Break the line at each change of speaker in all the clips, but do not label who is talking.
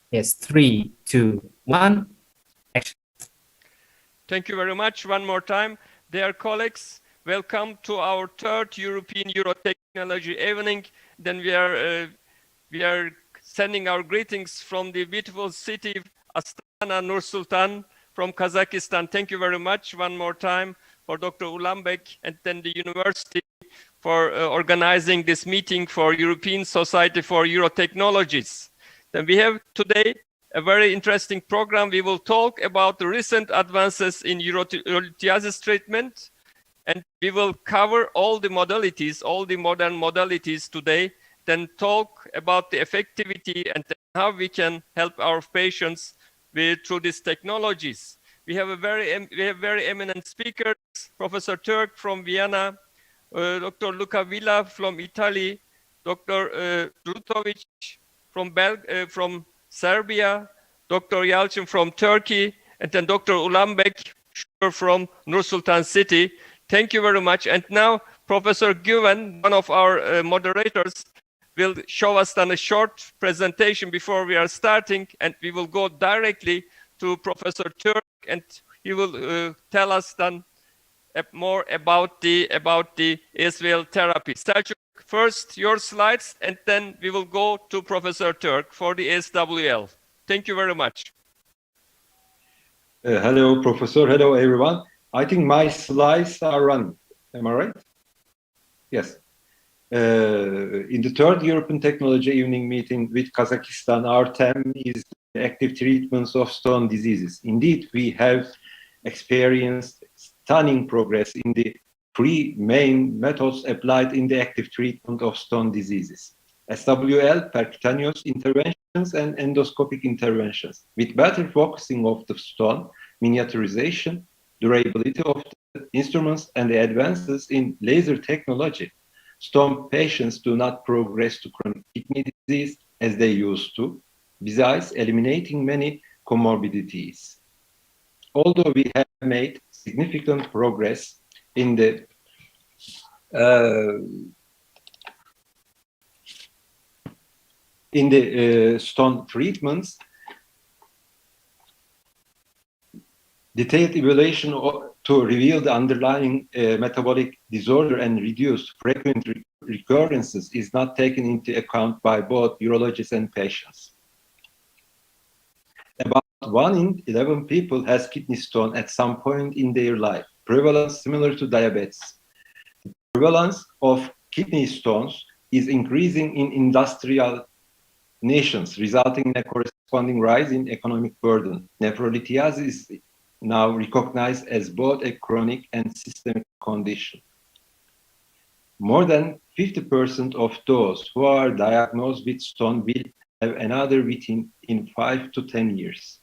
Yes, 3, 2, 1. Action.
Thank you very much. One more time. Dear colleagues, welcome to our third European Uro-technology evening. Then we are sending our greetings from the beautiful city Astana, Nur Sultan from Kazakhstan. Thank you very much one more time for Dr. Ulambek and then the university for organizing this meeting for European Society for Uro-Technologies. Then we have today a very interesting program. We will talk about the recent advances in urolithiasis treatment, and we will cover all the modalities, all the modern modalities today, then talk about the effectivity and how we can help our patients through these technologies. We have very eminent speakers, Professor Turk from Vienna, Dr. Luca Villa from Italy, Dr. Drutovic from Serbia, Dr. Yalcin from Turkey, and then Dr. Ulambek from Nur Sultan City. Thank you very much. And now Professor Güven, one of our moderators, will show us then a short presentation before we are starting, and we will go directly to Professor Turk, and he will tell us then more about the ASVL therapy. Selçuk, first your slides, and then we will go to Professor Turk for the ASWL. Thank you very much.
Hello, Professor. Hello, everyone. I think my slides are running. Am I right? Yes. In the third European Technology Evening meeting with Kazakhstan, our theme is active treatments of stone diseases. Indeed, we have experienced stunning progress in the three main methods applied in the active treatment of stone diseases: SWL, percutaneous interventions, and endoscopic interventions. With better focusing of the stone, miniaturization, durability of the instruments, and the advances in laser technology, stone patients do not progress to chronic kidney disease as they used to, besides eliminating many comorbidities. Although we have made significant progress in the stone treatments, detailed evaluation to reveal the underlying metabolic disorder and reduce frequent recurrences is not taken into account by both urologists and patients. About 1 in 11 people has kidney stone at some point in their life, prevalence similar to diabetes. The prevalence of kidney stones is increasing in industrial nations, resulting in a corresponding rise in economic burden. Nephrolithiasis is now recognized as both a chronic and systemic condition. More than 50% of those who are diagnosed with stone will have another within 5 to 10 years.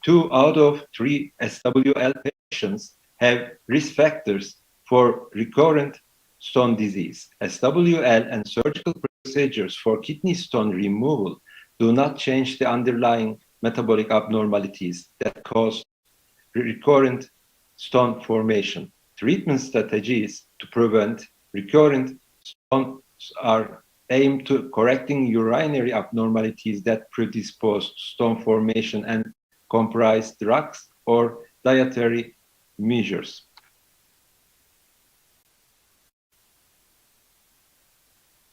2 out of 3 SWL patients have risk factors for recurrent stone disease. SWL and surgical procedures for kidney stone removal do not change the underlying metabolic abnormalities that cause recurrent stone formation. Treatment strategies to prevent recurrent stones are aimed to correcting urinary abnormalities that predispose to stone formation and comprise drugs or dietary measures.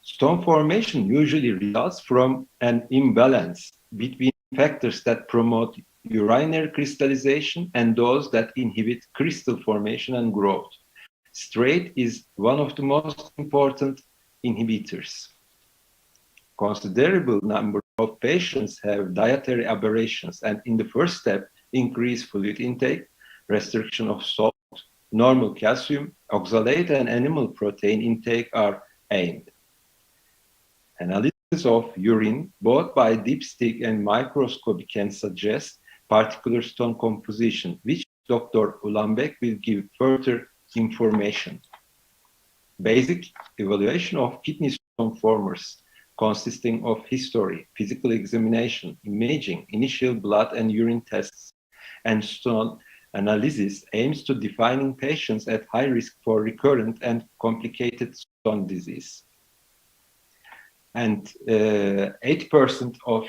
Stone formation usually results from an imbalance between factors that promote urinary crystallization and those that inhibit crystal formation and growth. Straight is one of the most important inhibitors. Considerable number of patients have dietary aberrations, and in the first step, increased fluid intake, restriction of salt, normal calcium, oxalate, and animal protein intake are aimed. Analysis of urine, both by dipstick and microscopy, can suggest particular stone composition, which Dr. Ulambek will give further information. Basic evaluation of kidney stone formers, consisting of history, physical examination, imaging, initial blood and urine tests, and stone analysis, aims to defining patients at high risk for recurrent and complicated stone disease. And 8% of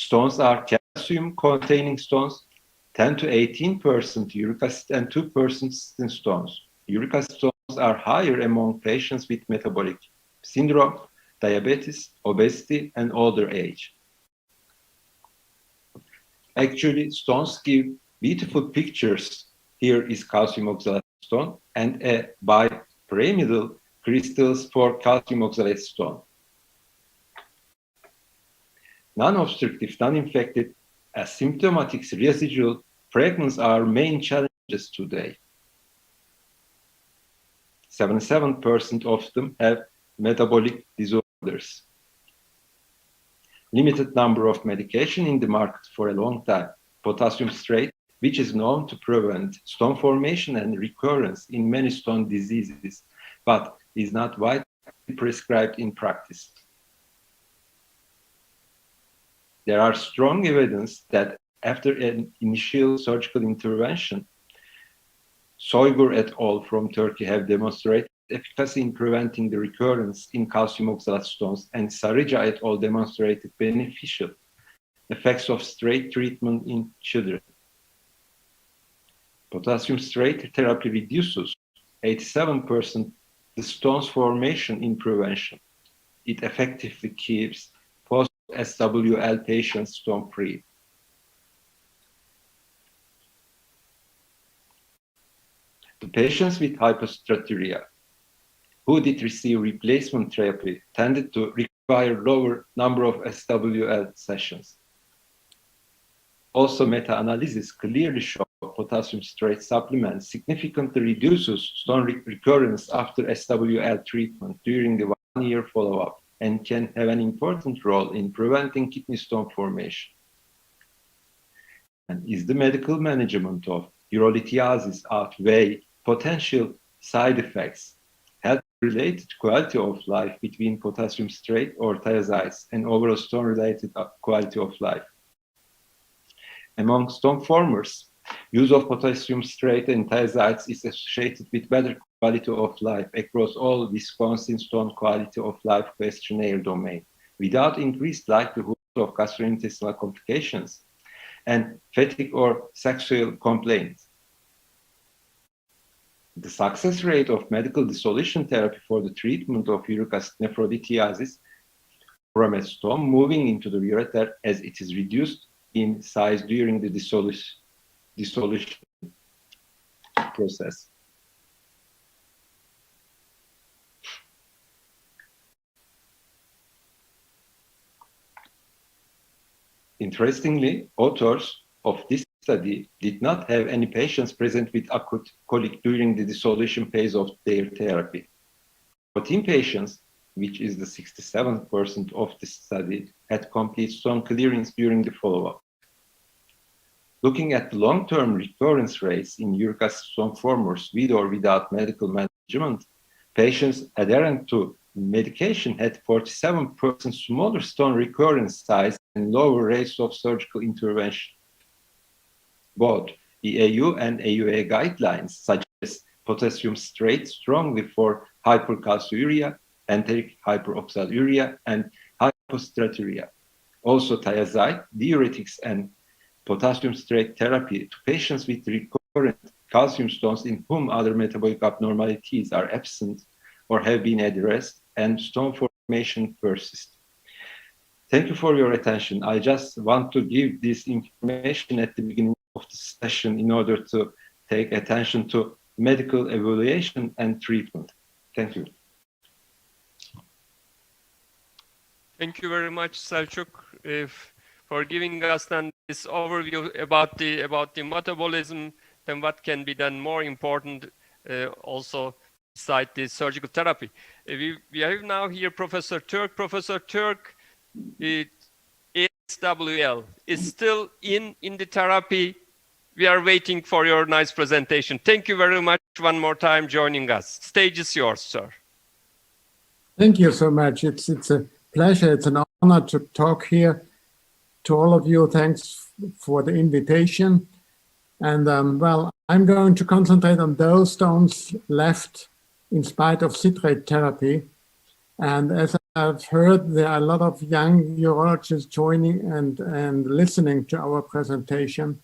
stones are calcium-containing stones, 10 to 18% uric acid and 2% cystine stones. Uric acid stones are higher among patients with metabolic syndrome, diabetes, obesity, and older age. Actually, stones give beautiful pictures. Here is calcium oxalate stone and a bipyramidal crystals for calcium oxalate stone. Non-obstructive, non-infected, asymptomatic residual fragments are main challenges today. 77% of them have metabolic disorders. Limited number of medication in the market for a long time. Potassium citrate, which is known to prevent stone formation and recurrence in many stone diseases, but is not widely prescribed in practice. There are strong evidence that after an initial surgical intervention, Soygur et al. From Turkey have demonstrated efficacy in preventing the recurrence in calcium oxalate stones, and Sarija et al. Demonstrated beneficial effects of citrate treatment in children. Potassium citrate therapy reduces 87% the stones formation in prevention. It effectively keeps post-SWL patients stone-free. The patients with hypostraturia who did receive replacement therapy tended to require lower number of SWL sessions. Also, meta-analysis clearly show potassium citrate supplement significantly reduces stone recurrence after SWL treatment during the 1-year follow-up and can have an important role in preventing kidney stone formation. And is the medical management of urolithiasis outweigh potential side effects, health-related quality of life between potassium citrate or thiazides and overall stone-related quality of life? Among stone formers, use of potassium citrate and thiazides is associated with better quality of life across all Wisconsin Stone Quality of Life questionnaire domain, without increased likelihood of gastrointestinal complications and fatigue or sexual complaints. The success rate of medical dissolution therapy for the treatment of uric acid nephrolithiasis from a stone moving into the ureter as it is reduced in size during the dissolution process. Interestingly, authors of this study did not have any patients present with acute colic during the dissolution phase of their therapy. 14 patients, which is the 67% of the study, had complete stone clearance during the follow-up. Looking at the long-term recurrence rates in uric acid stone formers with or without medical management, patients adherent to medication had 47% smaller stone recurrence size and lower rates of surgical intervention. Both EAU and AUA guidelines suggest potassium citrate strongly for hypercalciuria, enteric hyperoxaluria, and hypostraturia. Also, thiazide, diuretics, and potassium citrate therapy to patients with recurrent calcium stones in whom other metabolic abnormalities are absent or have been addressed and stone formation persists. Thank you for your attention. I just want to give this information at the beginning of the session in order to take attention to medical evaluation and treatment. Thank you.
Thank you very much, Selçuk, for giving us then this overview about the metabolism and what can be done more important also beside the surgical therapy. We have now here Professor Türk. Professor Türk, ASWL is still in the therapy. We are waiting for your nice presentation. Thank you very much one more time joining us. Stage is yours, sir.
Thank you so much. It's a pleasure. It's an honor to talk here to all of you. Thanks for the invitation. And well, I'm going to concentrate on those stones left in spite of citrate therapy. And as I I've heard there are a lot of young urologists joining and listening to our presentation.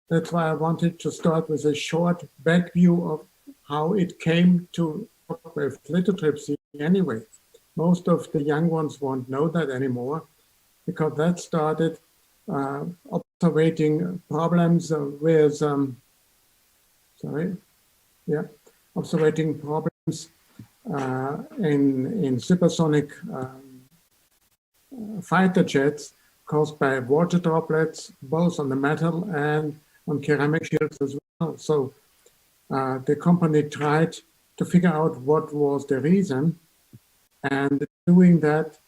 That's why I wanted to start with a short back view of how it came to shockwave lithotripsy anyway. Most of the young ones won't know that anymore because that started observing problems with, observing problems in supersonic fighter jets caused by water droplets, both on the metal and on ceramic shields as well. So the company tried to figure out what was the reason, and doing that,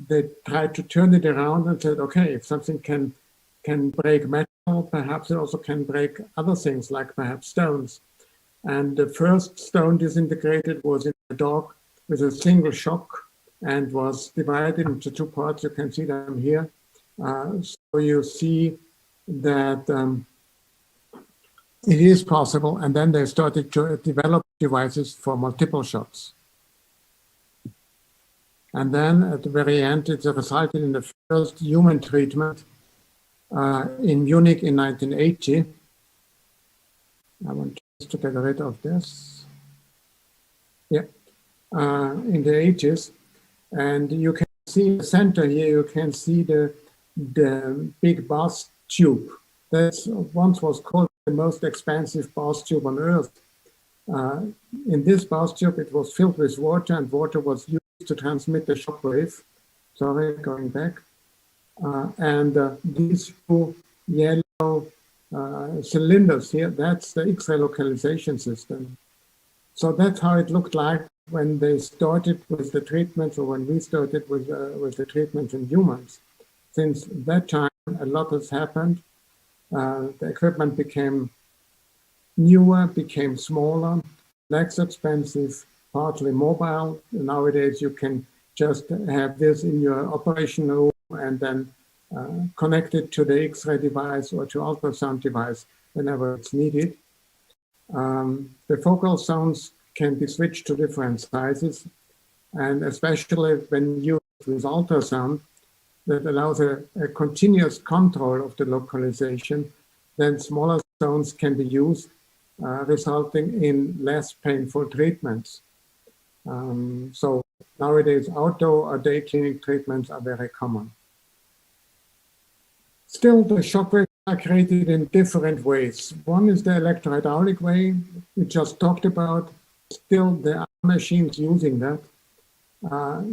they tried to turn it around and said, okay, if something can break metal, perhaps it also can break other things, like perhaps stones. And the first stone disintegrated was in a dog with a single shock and was divided into two parts. You can see them here. So you see that it is possible. And then they started to develop devices for multiple shocks. And then at the very end, it resulted in the first human treatment in Munich in 1980. I want to get rid of this. Yeah, in the 80s. And you can see in the center here, you can see the big bath tube. That once was called the most expensive bath tube on Earth. In this bath tube, it was filled with water, and water was used to transmit the shock wave. Sorry, going back. These two yellow cylinders here, that's the X-ray localization system. So that's how it looked like when they started with the treatments, or when we started with the treatments in humans. Since that time, a lot has happened. The equipment became newer, became smaller, less expensive, partly mobile. Nowadays, you can just have this in your operation room and then connect it to the X-ray device or to ultrasound device whenever it's needed. The focal zones can be switched to different sizes, and especially when used with ultrasound, that allows a continuous control of the localization, then smaller zones can be used, resulting in less painful treatments. So nowadays, outdoor or day clinic treatments are very common. Still, the shockwaves are created in different ways. One is the electrohydraulic way, we just talked about. Still, there are machines using that.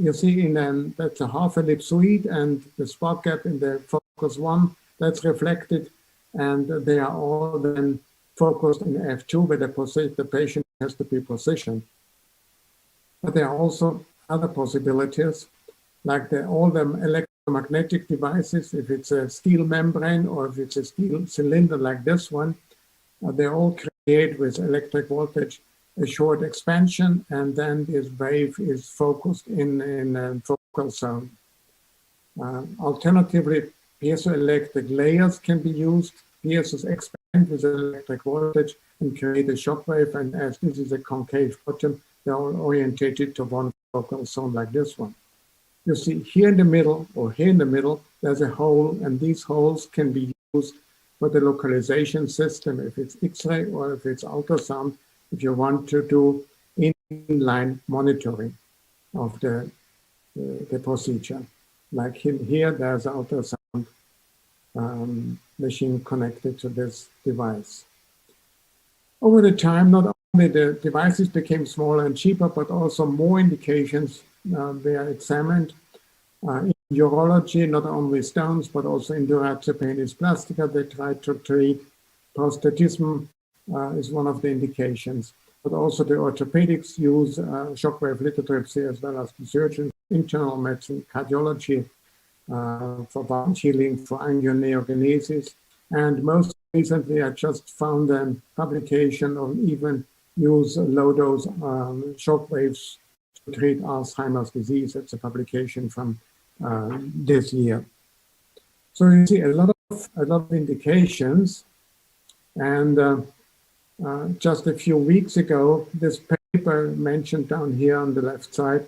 You see that's a half ellipsoid, and the spot gap in the focus 1, that's reflected, and they are all then focused in F2, where the patient has to be positioned. But there are also other possibilities, like all the electromagnetic devices. If it's a steel membrane or if it's a steel cylinder like this one, they all create with electric voltage a short expansion, and then this wave is focused in a focal zone. Alternatively, piezoelectric layers can be used. Piezos expand with electric voltage and create a shock wave, and as this is a concave bottom, they're all orientated to one focal zone like this one. You see here in the middle, or here in the middle, there's a hole, and these holes can be used for the localization system, if it's X-ray or if it's ultrasound, if you want to do inline monitoring of the procedure. Like here, there's an ultrasound machine connected to this device. Over the time, not only the devices became smaller and cheaper, but also more indications were examined. In urology, not only stones, but also in Induratia penis plastica, they tried to treat. Prostatism is one of the indications, but also the orthopedics use shockwave lithotripsy, as well as the surgeons, internal medicine, cardiology, for wound healing, for angioneogenesis. And most recently, I just found a publication of even use low-dose shockwaves to treat Alzheimer's disease. It's a publication from this year. So you see a lot of indications, and just a few weeks ago, this paper mentioned down here on the left side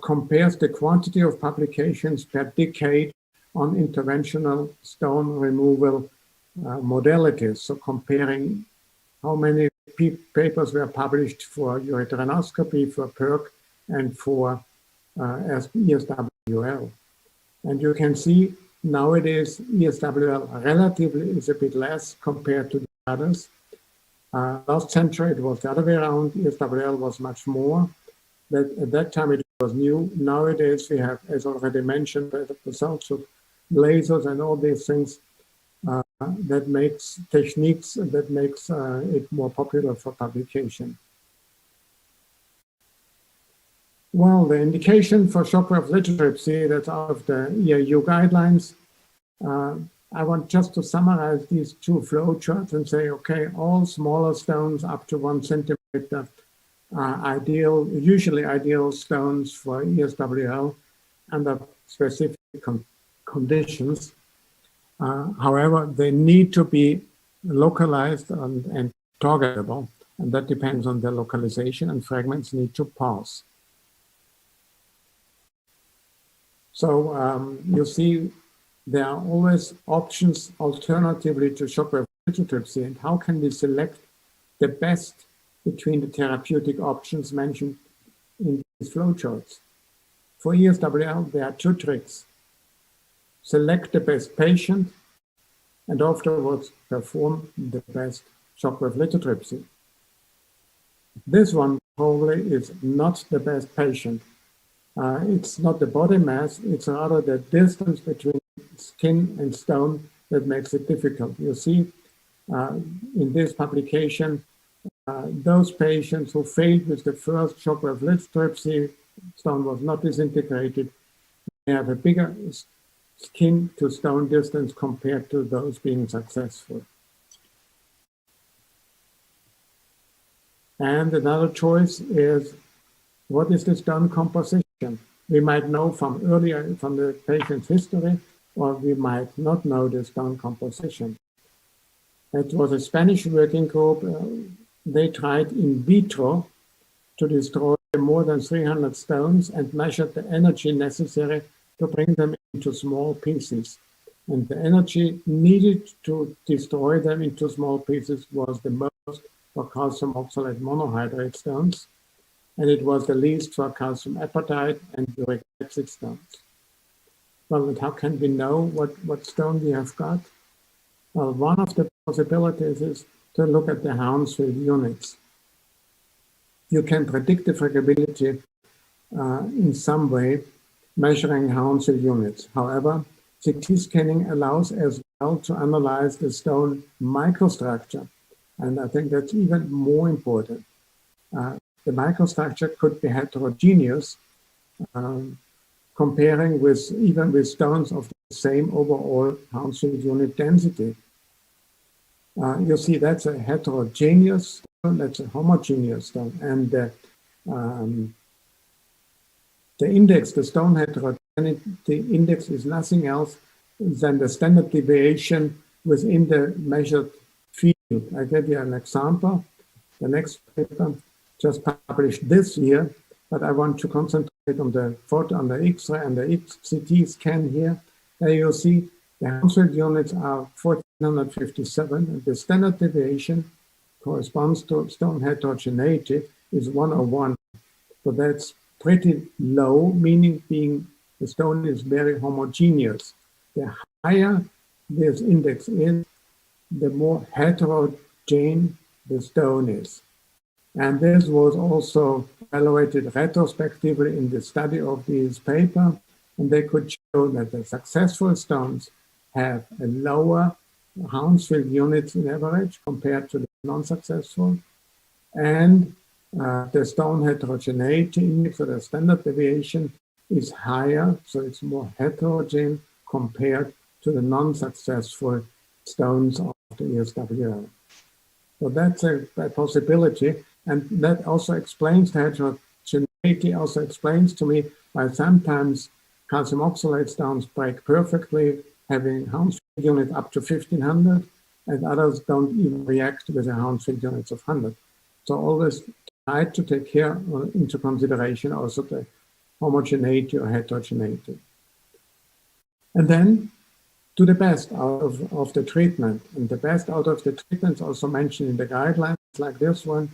compares the quantity of publications per decade on interventional stone removal modalities. So comparing how many papers were published for ureteroscopy, for PERC, and for ESWL. And you can see nowadays ESWL relatively is a bit less compared to the others. Last century it was the other way around. ESWL was much more. At that time it was new. Nowadays we have, as already mentioned, the results of lasers and all these things that makes techniques that makes it more popular for publication. Well, the indication for shockwave lithotripsy, that's out of the EAU guidelines. I want just to summarize these two flow charts and say, okay, all smaller stones up to 1 centimeter are ideal, usually ideal stones for ESWL under specific conditions. However, they need to be localized and targetable, and that depends on the localization, and fragments need to pass. So you see there are always options alternatively to shockwave lithotripsy, and how can we select the best between the therapeutic options mentioned in these flowcharts? For ESWL, there are two tricks. Select the best patient, and afterwards perform the best shockwave lithotripsy. This one probably is not the best patient. It's not the body mass, it's rather the distance between skin and stone that makes it difficult. You see, in this publication, those patients who failed with the first shockwave lithotripsy, stone was not disintegrated, they have a bigger skin to stone distance compared to those being successful. And another choice is, what is the stone composition? We might know from earlier, from the patient's history, or we might not know the stone composition. It was a Spanish working group. They tried in vitro to destroy more than 300 stones and measured the energy necessary to bring them into small pieces. And the energy needed to destroy them into small pieces was the most for calcium oxalate monohydrate stones, and it was the least for calcium apatite and uric acid stones. Well, and how can we know what stone we have got? Well, one of the possibilities is to look at the Hounsfield units. You can predict the fragility in some way, measuring Hounsfield units. However, CT scanning allows as well to analyze the stone microstructure, and I think that's even more important. The microstructure could be heterogeneous, comparing with even with stones of the same overall Hounsfield unit density. You see, that's a heterogeneous stone, that's a homogeneous stone, and the index, the stone heterogeneity index, is nothing else than the standard deviation within the measured field. I give you an example. The next paper just published this year, but I want to concentrate on the photo, on the X-ray and the CT scan here. There you see the Hounsfield units are 1457, and the standard deviation corresponds to stone heterogeneity is 101. So that's pretty low, meaning being the stone is very homogeneous. The higher this index is, the more heterogeneous the stone is. And this was also evaluated retrospectively in the study of this paper, and they could show that the successful stones have a lower Hounsfield units in average compared to the non-successful, and the stone heterogeneity index, or the standard deviation, is higher, so it's more heterogeneous compared to the non-successful stones of the ESWL. So that's a possibility, and that also explains the heterogeneity, also explains to me why sometimes calcium oxalate stones break perfectly, having Hounsfield unit up to 1500, and others don't even react with a Hounsfield units of 100. So always try to take care into consideration also the homogeneity or heterogeneity. And then to the best out of the treatment. And the best out of the treatments also mentioned in the guidelines like this one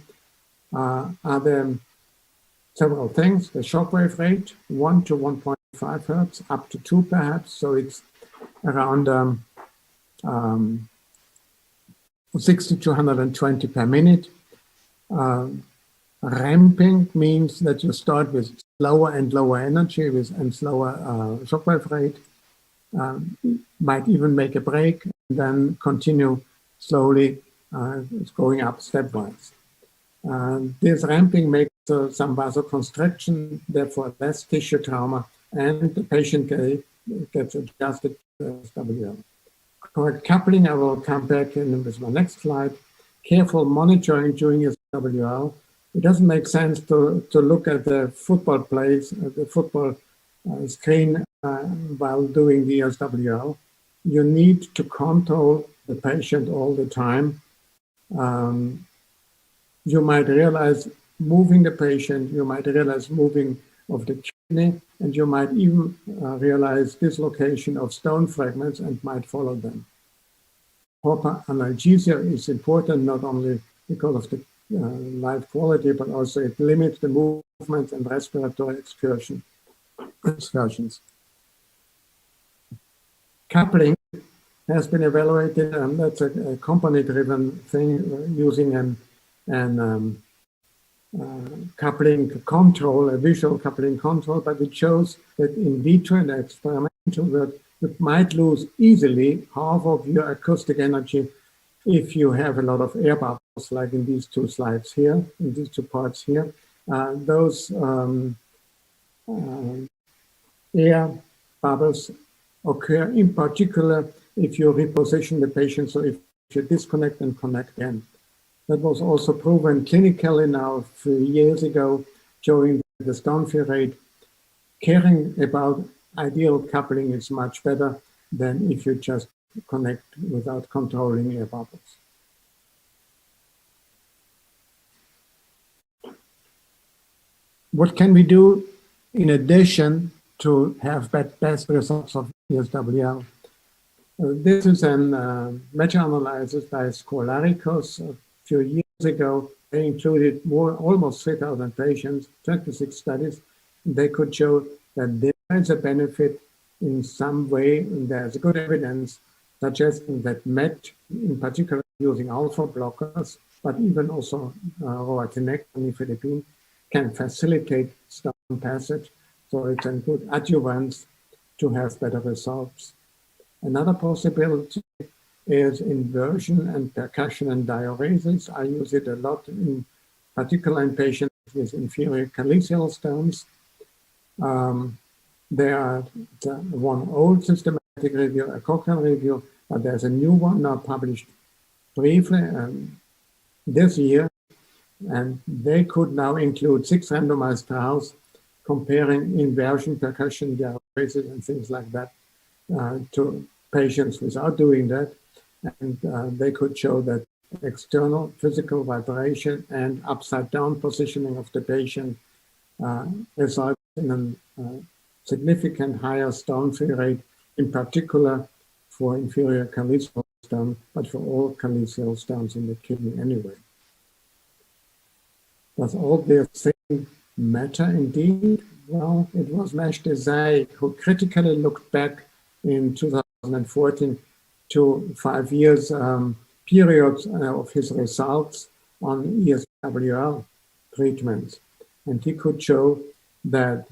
are the several things. The shockwave rate, 1 to 1.5 hertz, up to 2 perhaps. So it's around 60 to 120 per minute. Ramping means that you start with lower and lower energy and slower shockwave rate. Might even make a break and then continue slowly going up stepwise. This ramping makes some vasoconstriction, therefore less tissue trauma, and the patient gets adjusted to SWL. Correct coupling, I will come back in with my next slide. Careful monitoring during SWL. It doesn't make sense to look at the football plays, the football screen while doing the SWL. You need to control the patient all the time. You might realize moving the patient, you might realize moving of the kidney, and you might even realize dislocation of stone fragments and might follow them. Proper analgesia is important not only because of the life quality, but also it limits the movements and respiratory excursions. Coupling has been evaluated, and that's a company-driven thing using an coupling control, a visual coupling control, but it shows that in vitro and experimental work, you might lose easily half of your acoustic energy if you have a lot of air bubbles, like in these two slides here, in these two parts here. Those air bubbles occur in particular if you reposition the patient, so if you disconnect and connect again. That was also proven clinically now a few years ago, showing the stone fill rate. Caring about ideal coupling is much better than if you just connect without controlling air bubbles. What can we do in addition to have best results of ESWL? This is a meta-analysis by Skolarikos a few years ago. They included almost 3,000 patients, 26 studies. They could show that there is a benefit in some way, and there's good evidence suggesting that MET, in particular using alpha blockers, but even also uro-technology Philippines, can facilitate stone passage. So it's a good adjuvant to have better results. Another possibility is inversion and percussion and diuresis. I use it a lot, in particular in patients with inferior calyceal stones. There are one old systematic review, a Cochrane review, but there's a new one now published briefly this year, and they could now include 6 randomized trials comparing inversion, percussion, diuresis, and things like that to patients without doing that. And they could show that external physical vibration and upside down positioning of the patient results in a significant higher stone fill rate, in particular for inferior calyceal stone, but for all calyceal stones in the kidney anyway. Does all this thing matter indeed? Well, it was Mesh Desai who critically looked back in 2014 to 5 years periods of his results on ESWL treatments. And he could show that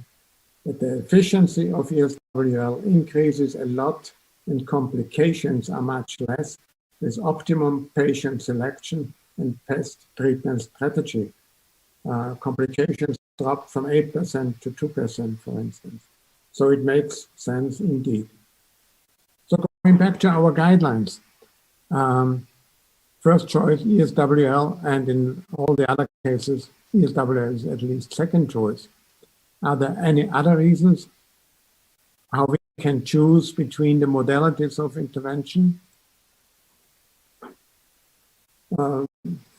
the efficiency of ESWL increases a lot and complications are much less with optimum patient selection and best treatment strategy. Complications dropped from 8% to 2%, for instance. So it makes sense indeed. So going back to our guidelines, first choice ESWL, and in all the other cases, ESWL is at least second choice. Are there any other reasons how we can choose between the modalities of intervention?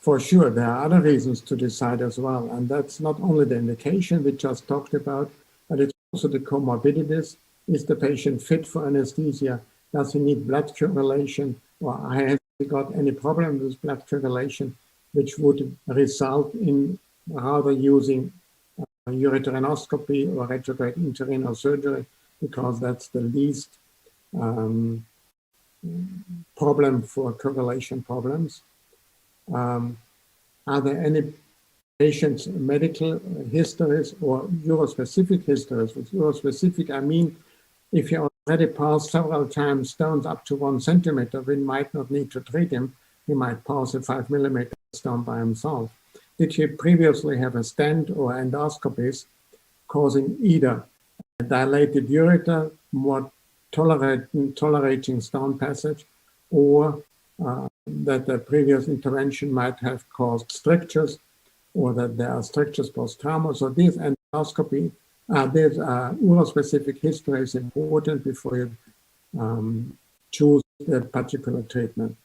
For sure, there are other reasons to decide as well, and that's not only the indication we just talked about, but it also the comorbidities. Is the patient fit for anesthesia? Does he need blood coagulation? Or has he got any problem with blood coagulation, which would result in rather using ureteroscopy or retrograde intrarenal surgery, because that's the least problem for coagulation problems. Are there any patients' medical histories or urospecific histories? With urospecific, I mean, if you already passed several times stones up to 1 centimeter, we might not need to treat him. He might pass a 5 millimeter stone by himself. Did he previously have a stent or endoscopies causing either a dilated ureter, more tolerating stone passage, or that the previous intervention might have caused strictures, or that there are strictures post-trauma? So these endoscopy, these urospecific history is important before you choose the particular treatment.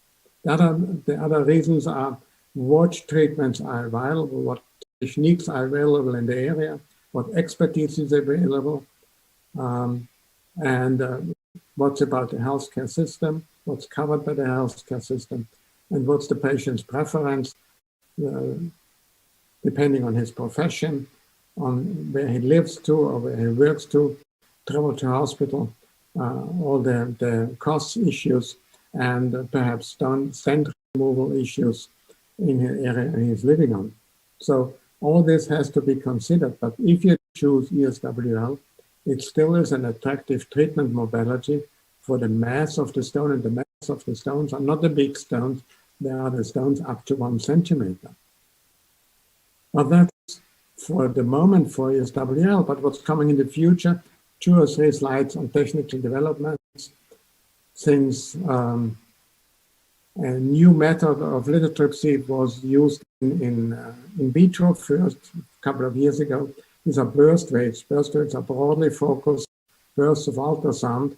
The other reasons are what treatments are available, what techniques are available in the area, what expertise is available, and what's about the healthcare system, what's covered by the healthcare system, and what's the patient's preference, depending on his profession, on where he lives to or where he works to, travel to hospital, all the cost issues, and perhaps stent removal issues in the area he's living on. So all this has to be considered, but if you choose ESWL, it still is an attractive treatment modality for the mass of the stone, and the mass of the stones are not the big stones, they are the stones up to 1 centimeter. But that's for the moment for ESWL, but what's coming in the future, 2 or 3 slides on technical developments, since a new method of lithotripsy was used in vitro first a couple of years ago. These are burst waves. Burst waves are broadly focused bursts of ultrasound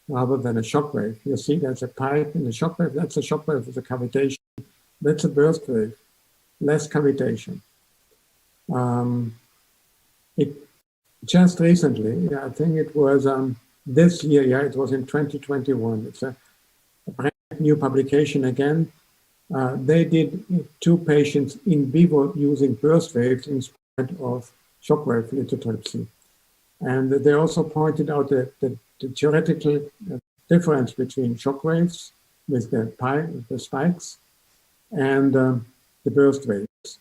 rather than a shock wave. You see there's a pipe in the shock wave. That's a shock wave with a cavitation. That's a burst wave, less cavitation. It just recently, I think it was this year, it was in 2021. It's a brand new publication again. They did 2 patients in vivo using burst waves instead of shockwave lithotripsy. And they also pointed out the theoretical difference between shockwaves with the spikes and the burst waves,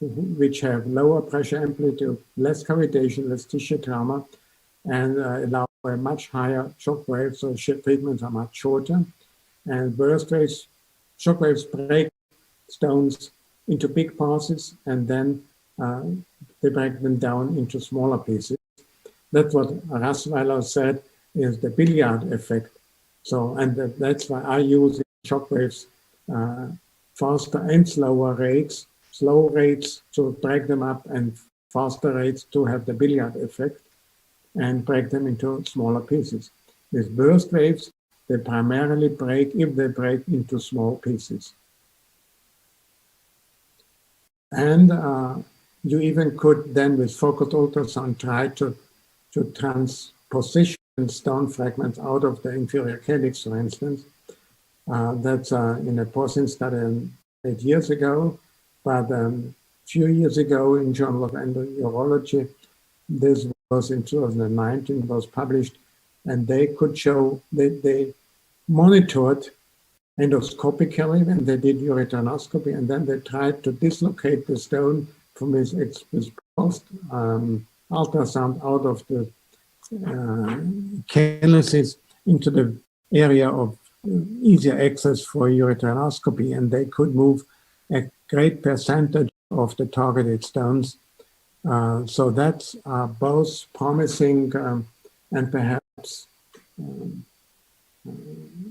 which have lower pressure amplitude, less cavitation, less tissue trauma, and allow a much higher shock wave, so treatments are much shorter. And burst waves, shock waves break stones into big pieces, and then they break them down into smaller pieces. That's what Rasweiler said is the billiard effect. So, and that's why I use shock waves faster and slower rates, slow rates to break them up, and faster rates to have the billiard effect and break them into smaller pieces. With burst waves, they primarily break, if they break, into small pieces. And you even could then, with focused ultrasound, try to transposition stone fragments out of the inferior calyx, for instance. That's in a Posin study 8 years ago, but a few years ago in Journal of Endourology, this was in 2019, was published, and they could show that they monitored endoscopically when they did ureteroscopy, and then they tried to dislocate the stone from its pulsed ultrasound out of the calyces into the area of easier access for ureteroscopy, and they could move a great percentage of the targeted stones. So that's both promising and perhaps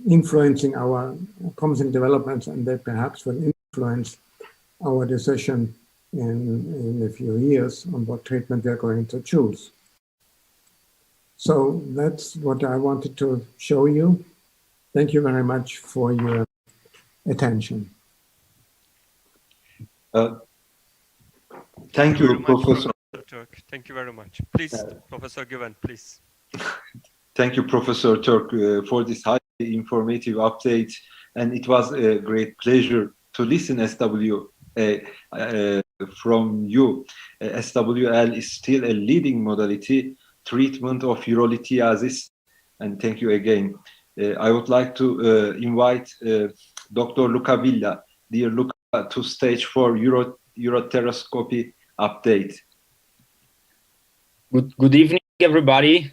influencing our promising developments, and they perhaps will influence our decision in a few years on what treatment we're going to choose. So that's what I wanted to show you. Thank you very much for your attention.
Thank you, Professor
Turk. Thank you very much. Please, Professor Güven, please.
Thank you, Professor Turk, for this highly informative update. And it was a great pleasure to listen SW from you. SWL is still a leading modality treatment of urolithiasis. And thank you again. I would like to invite Dr. Luca Villa, dear Luca, to stage for Ureteroscopy update.
Good evening, everybody.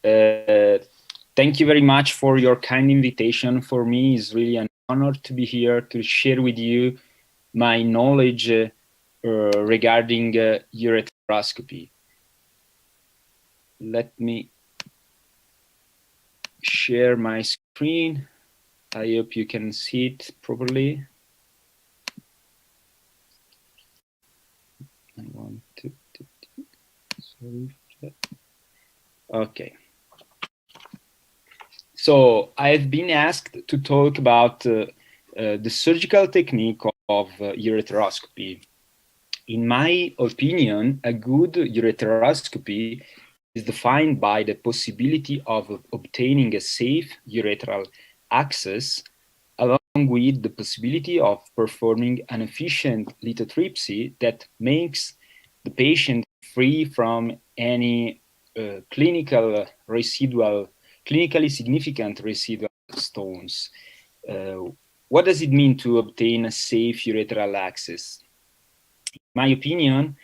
Thank you very much for your kind invitation. For me, it's really an honor to be here to share with you my knowledge regarding ureteroscopy. Let me share my screen. I hope you can see it properly. I want to sorry. Okay. So I've been asked to talk about the surgical technique of ureteroscopy. In my opinion, a good ureteroscopy is defined by the possibility of obtaining a safe ureteral access, along with the possibility of performing an efficient lithotripsy that makes the patient free from any clinically significant residual stones. What does it mean to obtain a safe ureteral access? In my opinion,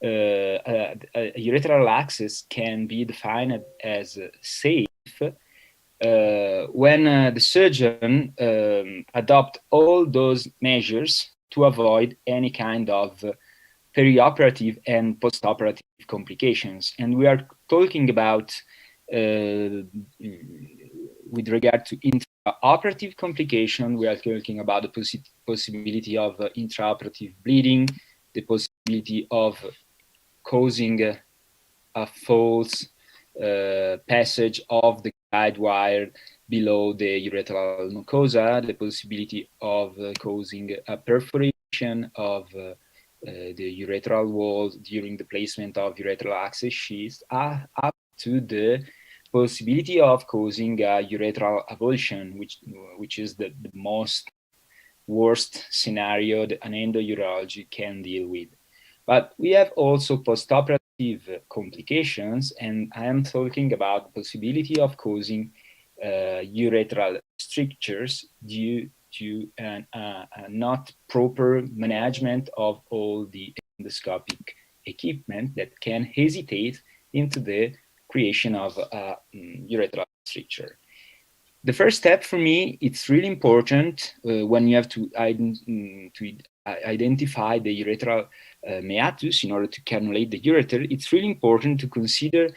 a ureteral access can be defined as safe when the surgeon adopt all those measures to avoid any kind of perioperative and postoperative complications. And we are talking about, with regard to intraoperative complication, we are talking about the possibility of intraoperative bleeding, the possibility of causing a false passage of the guide wire below the ureteral mucosa, the possibility of causing a perforation of the ureteral wall during the placement of ureteral access sheaths, up to the possibility of causing a ureteral avulsion, which is the most worst scenario that an endourology can deal with. But we have also postoperative complications, and I am talking about the possibility of causing ureteral strictures due to a not proper management of all the endoscopic equipment that can hesitate into the creation of a ureteral stricture. The first step for me, it's really important when you have to identify the ureteral meatus in order to cannulate the ureter. It's really important to consider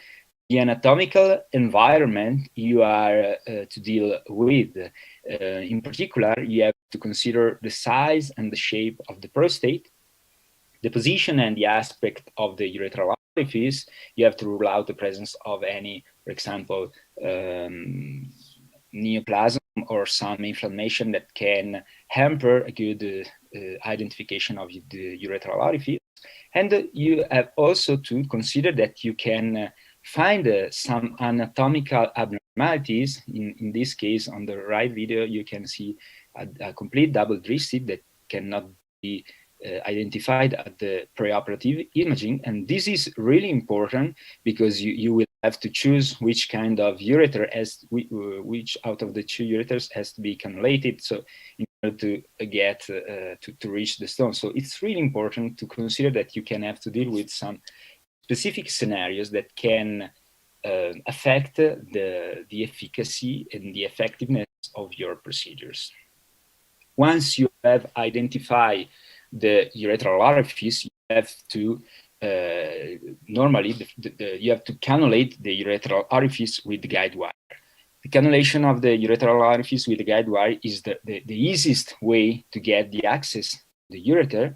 the anatomical environment you are to deal with. In particular, you have to consider the size and the shape of the prostate, the position and the aspect of the ureteral orifice. You have to rule out the presence of any, for example, neoplasm or some inflammation that can hamper a good identification of the ureteral orifice. And you have also to consider that you can find some anatomical abnormalities. In this case, on the right video, you can see a complete double dristic that cannot be identified at the preoperative imaging. And this is really important because you will have to choose which kind of ureter, which out of the two ureters has to be cannulated, so in order to get to reach the stone. So it's really important to consider that you can have to deal with some specific scenarios that can affect the efficacy and the effectiveness of your procedures. Once you have identified the ureteral orifice, you have to normally you have to cannulate the ureteral orifice with the guide wire. The cannulation of the ureteral orifice with the guide wire is the easiest way to get the access to the ureter.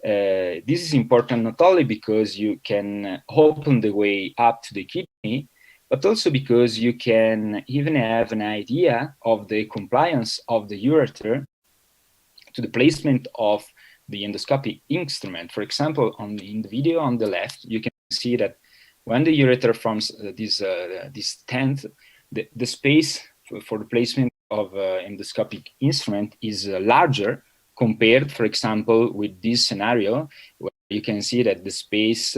This is important not only because you can open the way up to the kidney, but also because you can even have an idea of the compliance of the ureter to the placement of the endoscopic instrument. For example, in the video on the left, you can see that when the ureter forms this tent, the space for the placement of endoscopic instrument is larger compared, for example, with this scenario, where you can see that the space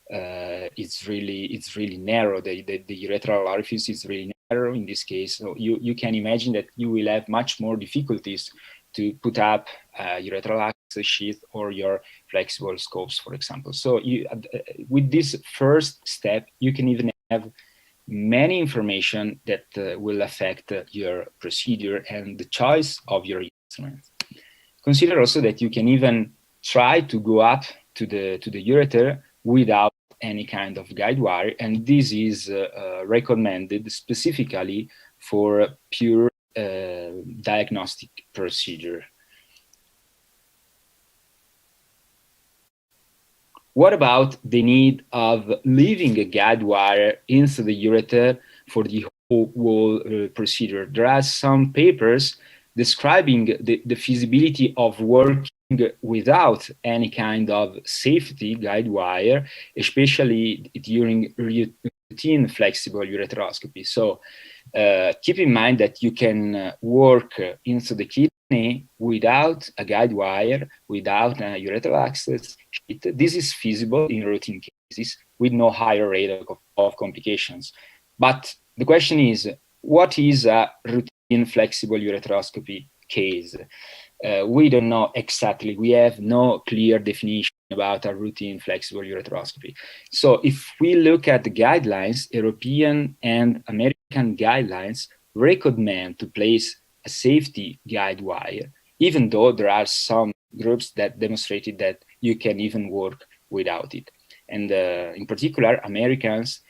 it's really narrow. The urethral orifice is really narrow in this case. So you can imagine that you will have much more difficulties to put up urethral access sheath or your flexible scopes, for example. So with this first step, you can even have many information that will affect your procedure and the choice of your instrument. Consider also that you can even try to go up to the ureter without any kind of guide wire, and this is recommended specifically for pure diagnostic procedure. What about the need of leaving a guide wire into the ureter for the whole procedure? There are some papers describing the feasibility of working without any kind of safety guide wire, especially during routine flexible ureteroscopy. So keep in mind that you can work into the kidney without a guide wire, without a ureteral access sheath. This is feasible in routine cases with no higher rate of complications. But the question is, what is a routine flexible ureteroscopy case? We don't know exactly. We have no clear definition about a routine flexible ureteroscopy. So if we look at the guidelines, European and American guidelines recommend to place a safety guide wire, even though there are some groups that demonstrated that you can even work without it. And in particular, Americans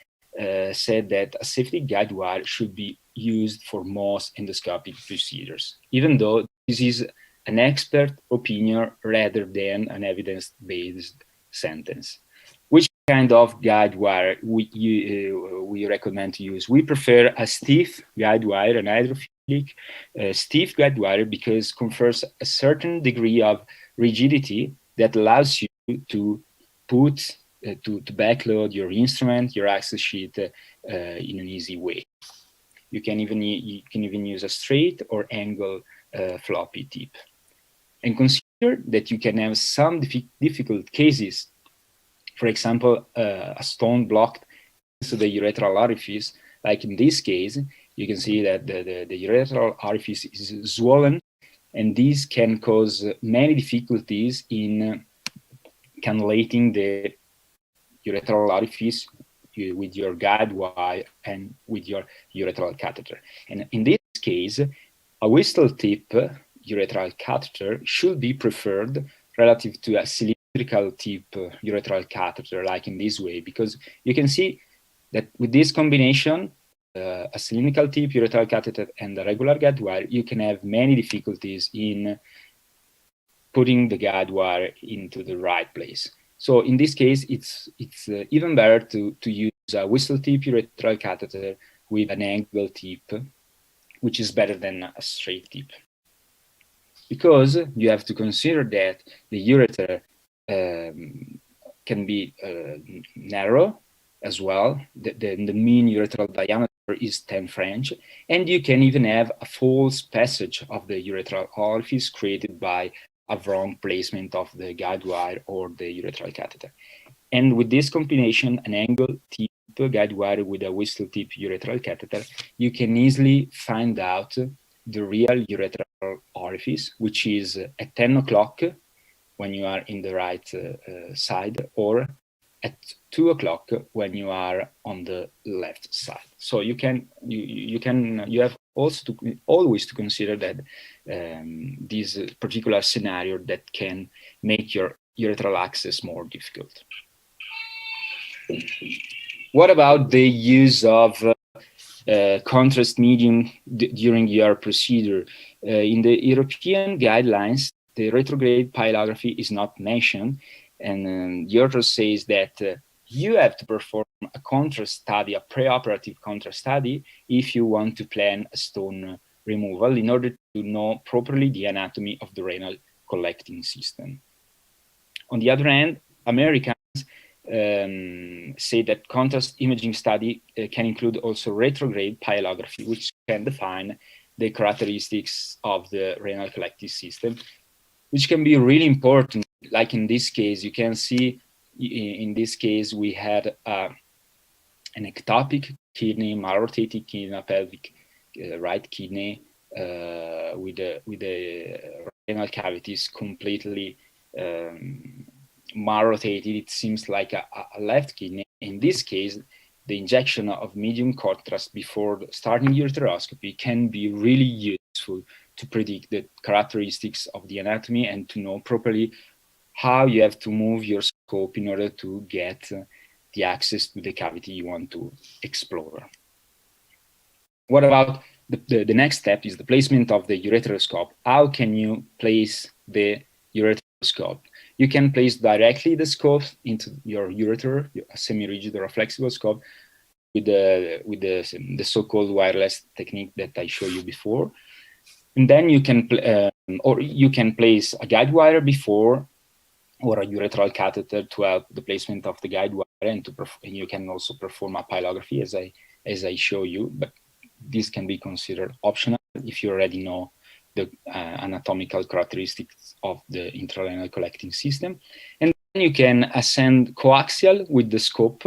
said that a safety guide wire should be used for most endoscopic procedures, even though this is an expert opinion rather than an evidence-based sentence. Which kind of guide wire we recommend to use? We prefer a stiff guide wire, an hydrophilic stiff guide wire, because confers a certain degree of rigidity that allows you to put to backload your instrument, your access sheet in an easy way. You can even use a straight or angle floppy tip. And consider that you can have some difficult cases. For example, a stone blocked into the urethral orifice. Like in this case, you can see that the urethral orifice is swollen, and this can cause many difficulties in cannulating the urethral orifice with your guide wire and with your urethral catheter. And in this case, a whistle tip urethral catheter should be preferred relative to a cylindrical tip urethral catheter, like in this way, because you can see that with this combination, a cylindrical tip urethral catheter and a regular guide wire, you can have many difficulties in putting the guide wire into the right place. So in this case, it's even better to use a whistle tip urethral catheter with an angle tip, which is better than a straight tip. Because you have to consider that the ureter can be narrow as well. The mean ureteral diameter is 10 French, and you can even have a false passage of the urethral orifice created by a wrong placement of the guide wire or the urethral catheter. And with this combination, an angle tip guide wire with a whistle tip urethral catheter, you can easily find out the real urethral orifice, which is at 10 o'clock when you are in the right side, or at 2 o'clock when you are on the left side. So you have also always to consider that this particular scenario that can make your urethral access more difficult. What about the use of contrast medium during your procedure? In the European guidelines, the retrograde pylography is not mentioned, and the author says that you have to perform a contrast study, a preoperative contrast study, if you want to plan a stone removal in order to know properly the anatomy of the renal collecting system. On the other hand, Americans say that contrast imaging study can include also retrograde pyelography, which can define the characteristics of the renal collecting system, which can be really important. Like in this case, you can see in this case we had an ectopic kidney, malrotated kidney, pelvic right kidney with the renal cavities completely malrotated. It seems like a left kidney. In this case, the injection of medium contrast before starting ureteroscopy can be really useful to predict the characteristics of the anatomy and to know properly how you have to move your scope in order to get the access to the cavity you want to explore. What about the next step is the placement of the ureteroscope. How can you place the ureteroscope? You can place directly the scope into your ureter, a semi-rigid or a flexible scope, with the so-called wireless technique that I showed you before. And then you can, or you can place a guide wire before, or a ureteral catheter to help the placement of the guide wire, and you can also perform a pyelography as I show you, but this can be considered optional if you already know the anatomical characteristics of the intrarenal collecting system. And then you can ascend coaxial with the scope,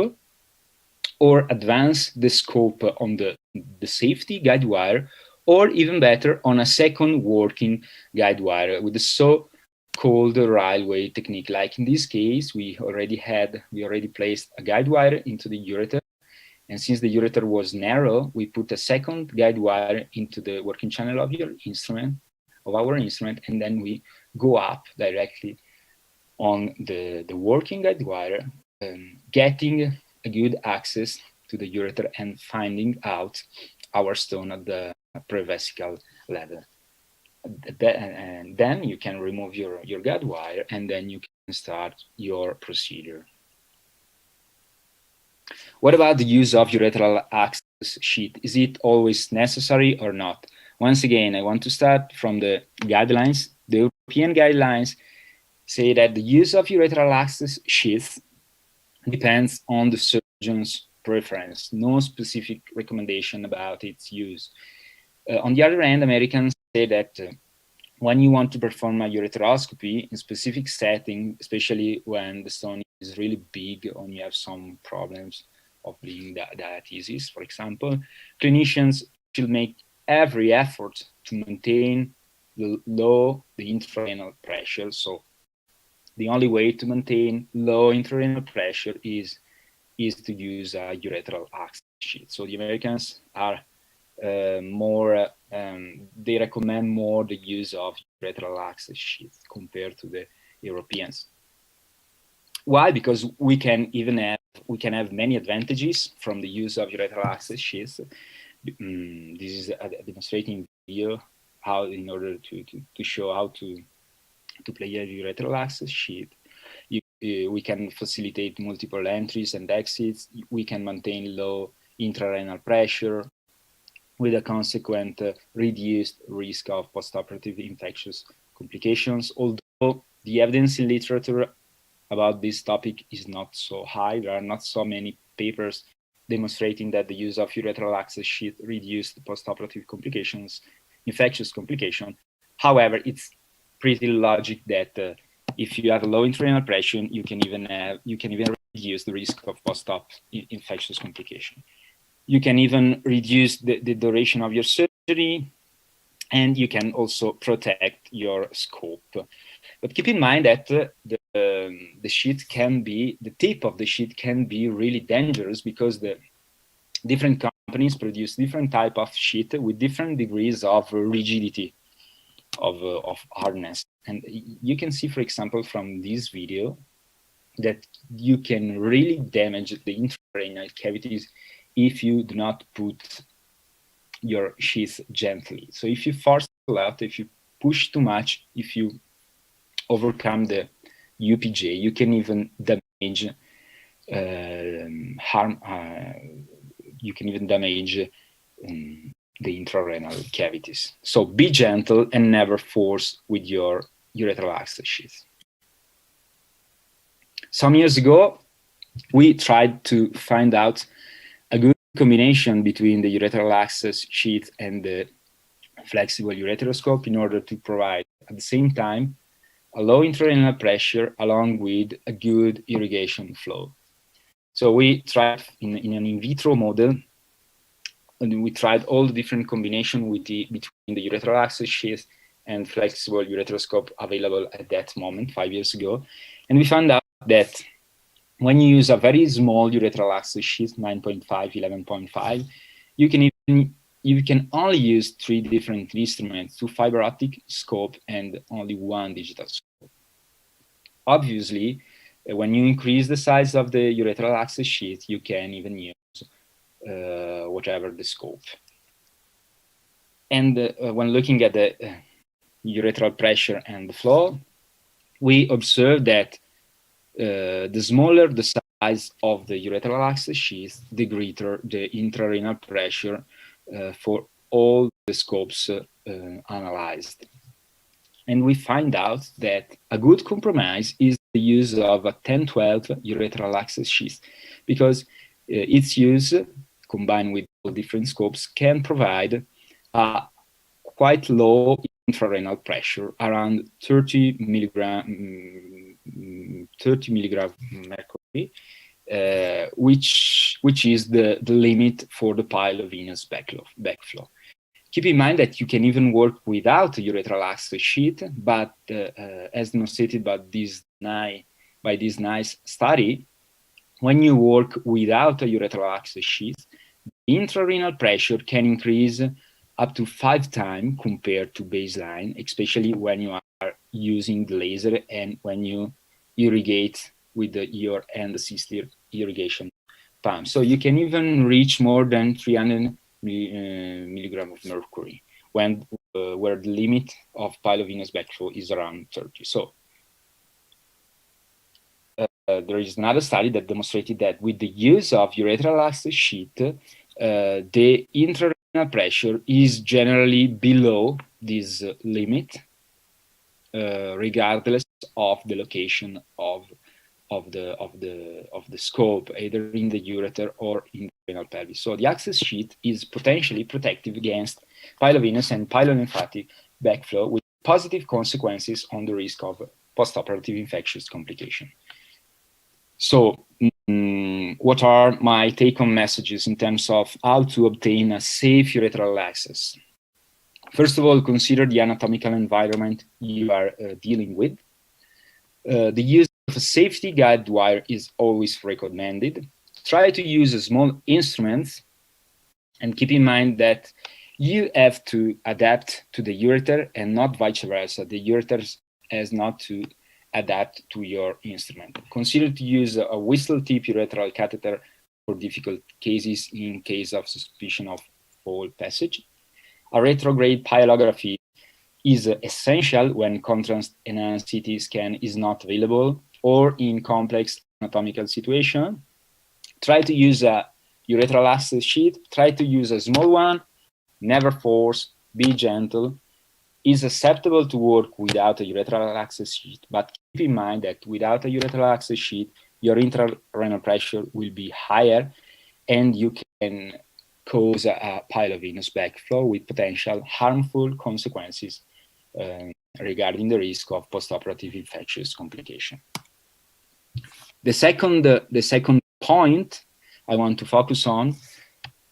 or advance the scope on the safety guide wire, or even better, on a second working guide wire with the so-called railway technique. Like in this case, we already placed a guide wire into the ureter. And since the ureter was narrow, we put a second guide wire into the working channel of your instrument, of our instrument, and then we go up directly on the working guide wire, getting a good access to the ureter and finding out our stone at the prevesical level. And then you can remove your guide wire, and then you can start your procedure. What about the use of ureteral access sheath? Is it always necessary or not? Once again, I want to start from the guidelines. The European guidelines say that the use of ureteral access sheath depends on the surgeon's preference. No specific recommendation about its use. On the other hand, Americans say that when you want to perform a ureteroscopy in specific setting, especially when the stone is really big or you have some problems of bleeding diathesis, for example, clinicians should make every effort to maintain the intrarenal pressure. So the only way to maintain low intrarenal pressure is to use a ureteral access sheath. So the Americans are they recommend more the use of ureteral access sheath compared to the Europeans. Why? Because we can have many advantages from the use of ureteral access sheath. This is a demonstrating video how, in order to show how to play a ureteral access sheath. We can facilitate multiple entries and exits. We can maintain low intrarenal pressure with a consequent reduced risk of postoperative infectious complications. Although the evidence in literature about this topic is not so high, there are not so many papers demonstrating that the use of ureteral access sheath reduced the postoperative complications, infectious complication. However, it's pretty logic that if you have a low intrarenal pressure, you can even reduce the risk of post-op infectious complication. You can even reduce the duration of your surgery, and you can also protect your scope. But keep in mind that the sheath can be, the tip of the sheath can be really dangerous, because the different companies produce different type of sheath with different degrees of rigidity, of hardness. And you can see, for example, from this video, that you can really damage the intrarenal cavities if you do not put your sheath gently. So if you force a lot, if you push too much, if you overcome the UPJ, you can even damage you can even damage the intrarenal cavities. So be gentle and never force with your ureteral access sheath. Some years ago, we tried to find out a good combination between the ureteral access sheath and the flexible ureteroscope in order to provide at the same time a low intrarenal pressure along with a good irrigation flow. So we tried in an in vitro model, and we tried all the different combinations between the ureteral access sheath and flexible ureteroscope available at that moment, 5 years ago. And we found out that when you use a very small ureteral access sheath, 9.5, 11.5, you can only use 3 different instruments, 2 fiber optic scope and only 1 digital scope. Obviously, when you increase the size of the ureteral access sheath, you can even use whatever the scope. And when looking at the ureteral pressure and the flow, we observe that the smaller the size of the ureteral access sheath, the greater the intrarenal pressure for all the scopes analyzed. And we find out that a good compromise is the use of a 10-12 ureteral access sheath, because its use, combined with all different scopes, can provide a quite low intrarenal pressure, around 30 milligram mercury, which is the limit for the pilovenous backflow. Keep in mind that you can even work without a ureteral access sheath, but as demonstrated by this nice study, when you work without a ureteral access sheath, the intrarenal pressure can increase up to 5 times compared to baseline, especially when you are using the laser and when you irrigate with the EOR and the cyst irrigation pump. So you can even reach more than 300 milligram of mercury, when where the limit of pilovenous backflow is around 30. So there is another study that demonstrated that with the use of ureteral access sheath, the intrarenal pressure is generally below this limit, regardless of the location of the scope, either in the ureter or in the renal pelvis. So the access sheath is potentially protective against pilovenous and pilolymphatic backflow, with positive consequences on the risk of postoperative infectious complication. So what are my take-home messages in terms of how to obtain a safe ureteral access? First of all, consider the anatomical environment you are dealing with. The use of a safety guide wire is always recommended. Try to use a small instruments, and keep in mind that you have to adapt to the ureter and not vice versa. The ureter has not to adapt to your instrument. Consider to use a whistle tip ureteral catheter for difficult cases in case of suspicion of foul passage. A retrograde pyelography is essential when contrast enhanced CT scan is not available or in complex anatomical situation. Try to use a ureteral access sheath. Try to use a small one. Never force. Be gentle. Is acceptable to work without a ureteral access sheath, but keep in mind that without a ureteral access sheath, your intrarenal pressure will be higher, and you can cause a pilovenous backflow with potential harmful consequences regarding the risk of postoperative infectious complication. The second point I want to focus on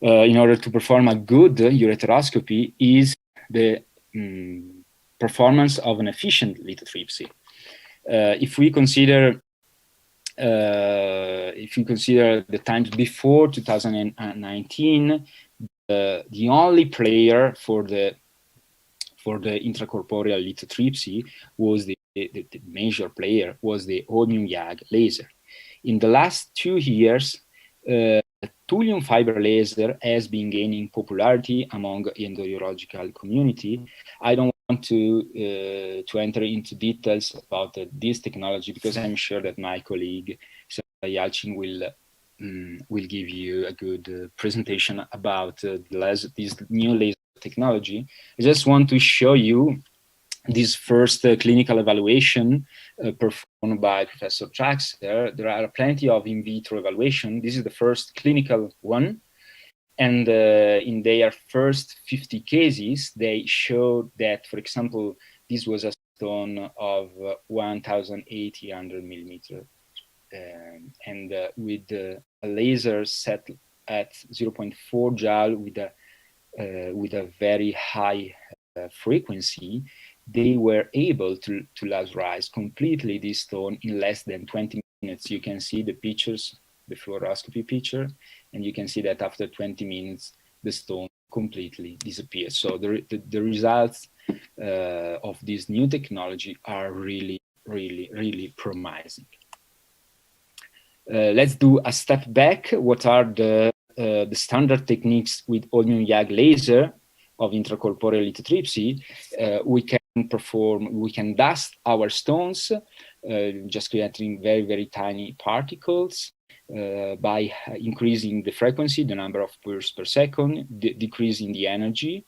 in order to perform a good ureteroscopy is the performance of an efficient lithotripsy. If we consider the times before 2019, the only player for the intracorporeal lithotripsy was the major player was the holmium-YAG laser. In the last 2 years, thulium fiber laser has been gaining popularity among the endourological community. I don't want to enter into details about this technology, because I'm sure that my colleague Yalchin will give you a good presentation about this new laser technology. I just want to show you this first clinical evaluation performed by Professor Traxler, there are plenty of in vitro evaluation. This is the first clinical one. And in their first 50 cases, they showed that, for example, this was a stone of 1,800 millimeter. And with a laser set at 0.4 joule with a very high frequency, they were able to laserize completely this stone in less than 20 minutes. You can see the pictures, the fluoroscopy picture, and you can see that after 20 minutes, the stone completely disappears. So the results of this new technology are really, really, really promising. Let's do a step back. What are the standard techniques with Holmium YAG laser of intracorporeal lithotripsy? We can dust our stones, just creating very, very tiny particles by increasing the frequency, the number of pulses per second, decreasing the energy,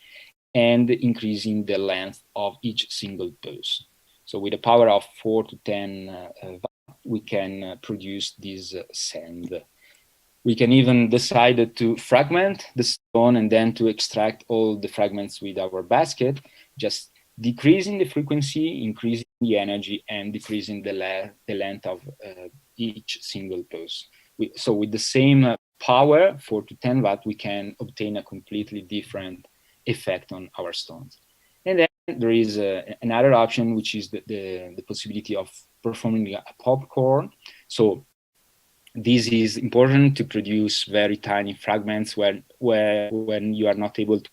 and increasing the length of each single pulse. So with a power of 4 to 10 we can produce this sand. We can even decide to fragment the stone and then to extract all the fragments with our basket, just decreasing the frequency, increasing the energy, and decreasing the length of each single pulse. So with the same power, 4 to 10 watt, we can obtain a completely different effect on our stones. And then there is another option, which is the possibility of performing a popcorn. So this is important to produce very tiny fragments when you are not able to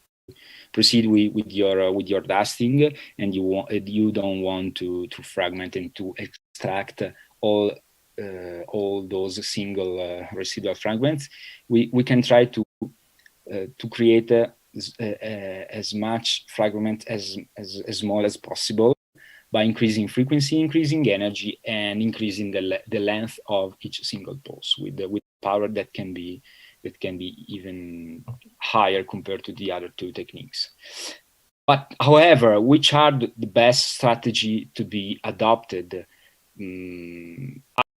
proceed with your dusting, and you don't want to fragment and to extract all those single residual fragments. We can try to create as much fragment as small as possible by increasing frequency, increasing energy, and increasing the length of each single pulse with power that can be even higher compared to the other two techniques. But however, which are the best strategy to be adopted?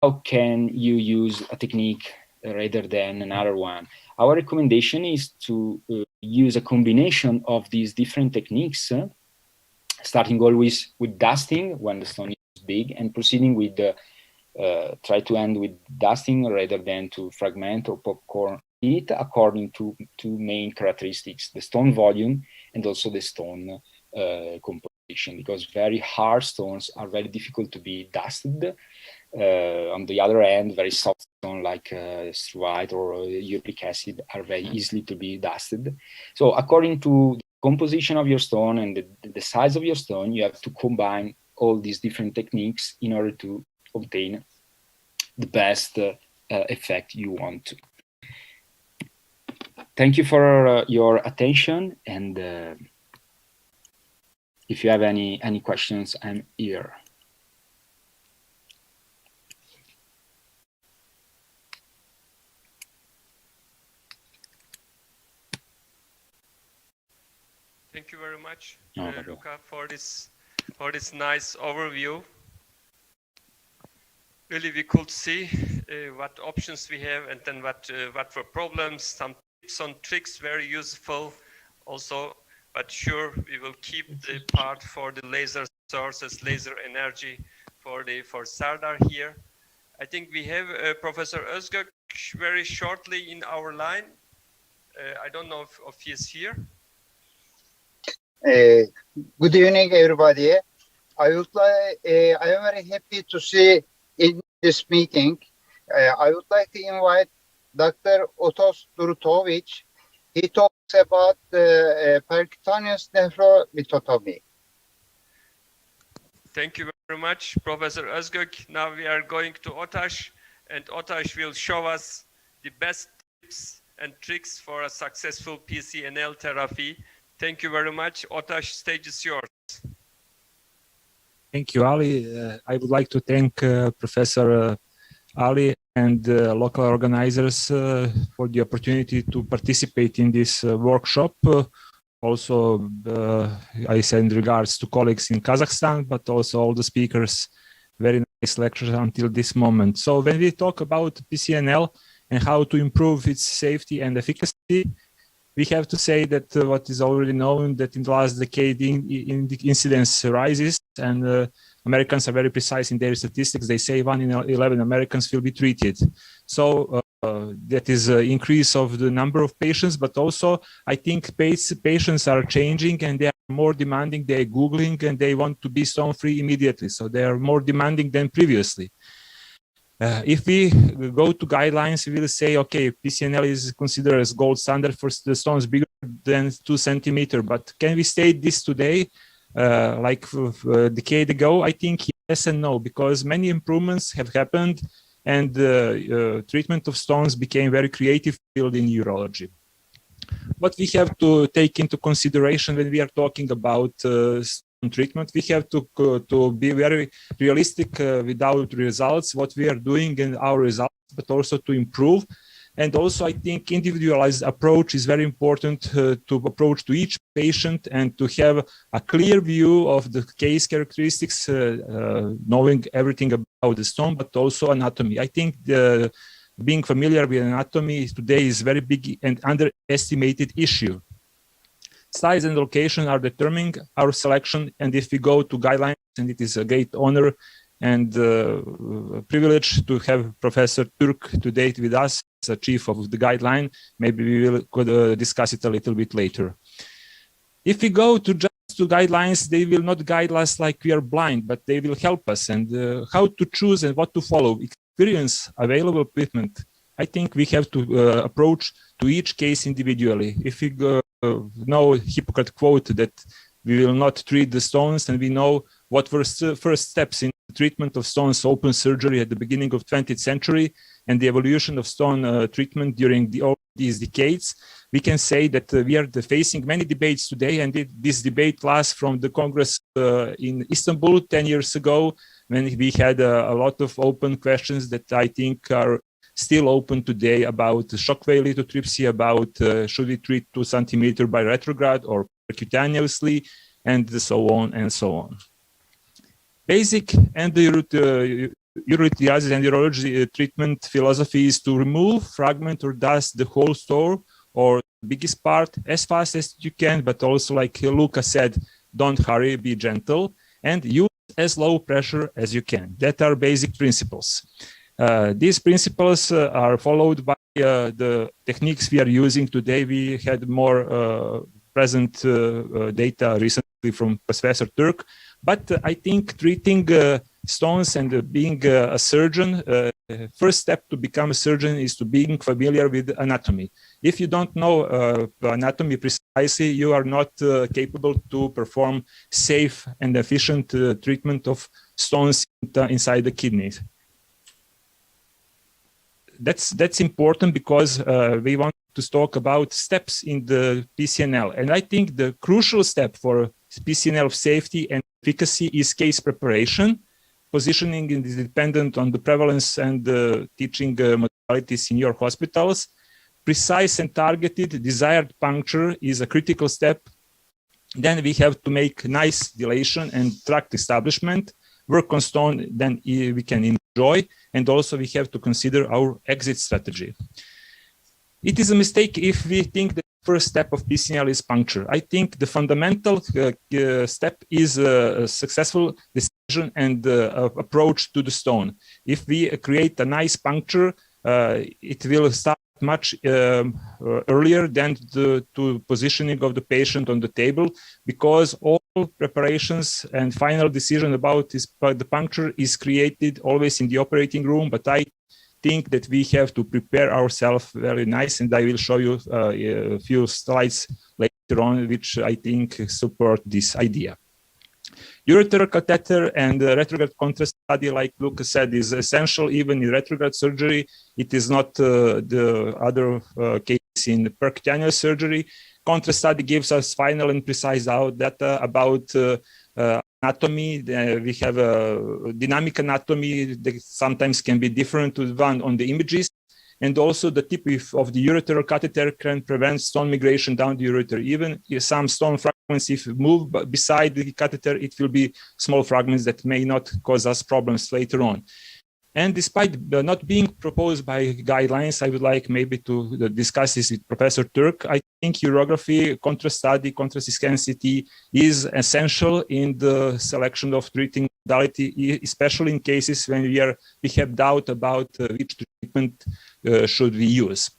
How can you use a technique rather than another one? Our recommendation is to use a combination of these different techniques, starting always with dusting when the stone is big, and proceeding with try to end with dusting rather than to fragment or popcorn it, according to two main characteristics: the stone volume and also the stone composition, because very hard stones are very difficult to be dusted. On the other hand, very soft stone like struvite or uric acid are very easily to be dusted. So according to the composition of your stone and the size of your stone, you have to combine all these different techniques in order to obtain the best effect you want to. Thank you for your attention, and if you have any questions, I'm here.
Thank you very much, Luca, for this nice overview. Really, we could see what options we have, and then what were problems. Some tips and tricks, very useful, also. But sure, we will keep the part for the laser sources, laser energy for Sardar here. I think we have Professor Özgök very shortly in our line. I don't know if he is here.
Good evening, everybody. I am very happy to see in this meeting. I would like to invite Dr. Otos Durutovic. He talks about the percutaneous nephrolithotomy.
Thank you very much, Professor Özgök. Now we are going to Otash, and Otash will show us the best tips and tricks for a successful PCNL therapy. Thank you very much. Otash, stage is yours.
Thank you, Ali. I would like to thank Professor Ali and local organizers for the opportunity to participate in this workshop also I said in regards to colleagues in Kazakhstan, but also all the speakers, very nice lectures until this moment. So when we talk about PCNL and how to improve its safety and efficacy, we have to say that what is already known, that in the last decade the incidence rises, and Americans are very precise in their statistics. They say 1 in 11 Americans will be treated. So that is an increase of the number of patients, but also I think patients are changing and they are more demanding. They are Googling and they want to be stone-free immediately. So they are more demanding than previously. If we go to guidelines, we will say, okay, PCNL is considered as gold standard for the stones bigger than 2 centimeters. But can we state this today, like a decade ago? I think yes and no, because many improvements have happened and treatment of stones became very creative field in urology. What we have to take into consideration when we are talking about treatment, we have to be very realistic with our results, what we are doing and our results, but also to improve. And also, I think individualized approach is very important to approach to each patient and to have a clear view of the case characteristics, knowing everything about the stone, but also anatomy. I think being familiar with anatomy today is very big and underestimated issue. Size and location are determining our selection, and if we go to guidelines, and it is a great honor and privilege to have Professor Turk today with us as a chief of the guideline. Maybe we could discuss it a little bit later. If we go to just to guidelines, they will not guide us like we are blind, but they will help us and how to choose and what to follow. Experience, available equipment. I think we have to approach to each case individually. If we know Hippocrates quote that we will not treat the stones, and we know what were first steps in the treatment of stones open surgery at the beginning of 20th century and the evolution of stone treatment during all these decades, we can say that we are facing many debates today, and this debate lasts from the Congress in Istanbul 10 years ago, when we had a lot of open questions that I think are still open today about shock wave lithotripsy, about should we treat 2 centimeters by retrograde or percutaneously, and so on and so on. Basic and the urology and urology treatment philosophy is to remove, fragment, or dust the whole store or the biggest part as fast as you can, but also, like Luca said, don't hurry, be gentle, and use as low pressure as you can. That are basic principles. These principles are followed by the techniques we are using today. We had more present data recently from Professor Turk, but I think treating stones and being a surgeon, first step to become a surgeon is to being familiar with anatomy. If you don't know anatomy precisely, you are not capable to perform safe and efficient treatment of stones inside the kidneys. That's important because we want to talk about steps in the PCNL. And I think the crucial step for PCNL safety and efficacy is case preparation. Positioning is dependent on the prevalence and teaching modalities in your hospitals. Precise and targeted desired puncture is a critical step. Then we have to make nice dilation and tract establishment. Work on stone, then we can enjoy, and also we have to consider our exit strategy. It is a mistake if we think the first step of PCNL is puncture. I think the fundamental step is a successful decision and approach to the stone. If we create a nice puncture, it will start much earlier than to positioning of the patient on the table, because all preparations and final decision about the puncture is created always in the operating room. But I think that we have to prepare ourselves very nice, and I will show you a few slides later on which I think support this idea. Ureter catheter and retrograde contrast study, like Lucas said, is essential even in retrograde surgery. It is not the other case in percutaneous surgery. Contrast study gives us final and precise data about anatomy. We have a dynamic anatomy that sometimes can be different to the one on the images. And also the tip of the ureteral catheter can prevent stone migration down the ureter. Even if some stone fragments, if move beside the catheter, it will be small fragments that may not cause us problems later on. And despite not being proposed by guidelines, I would like maybe to discuss this with Professor Turk. I think urography, contrast study, contrast scanicity is essential in the selection of treating modality, especially in cases when we have doubt about which treatment should we use.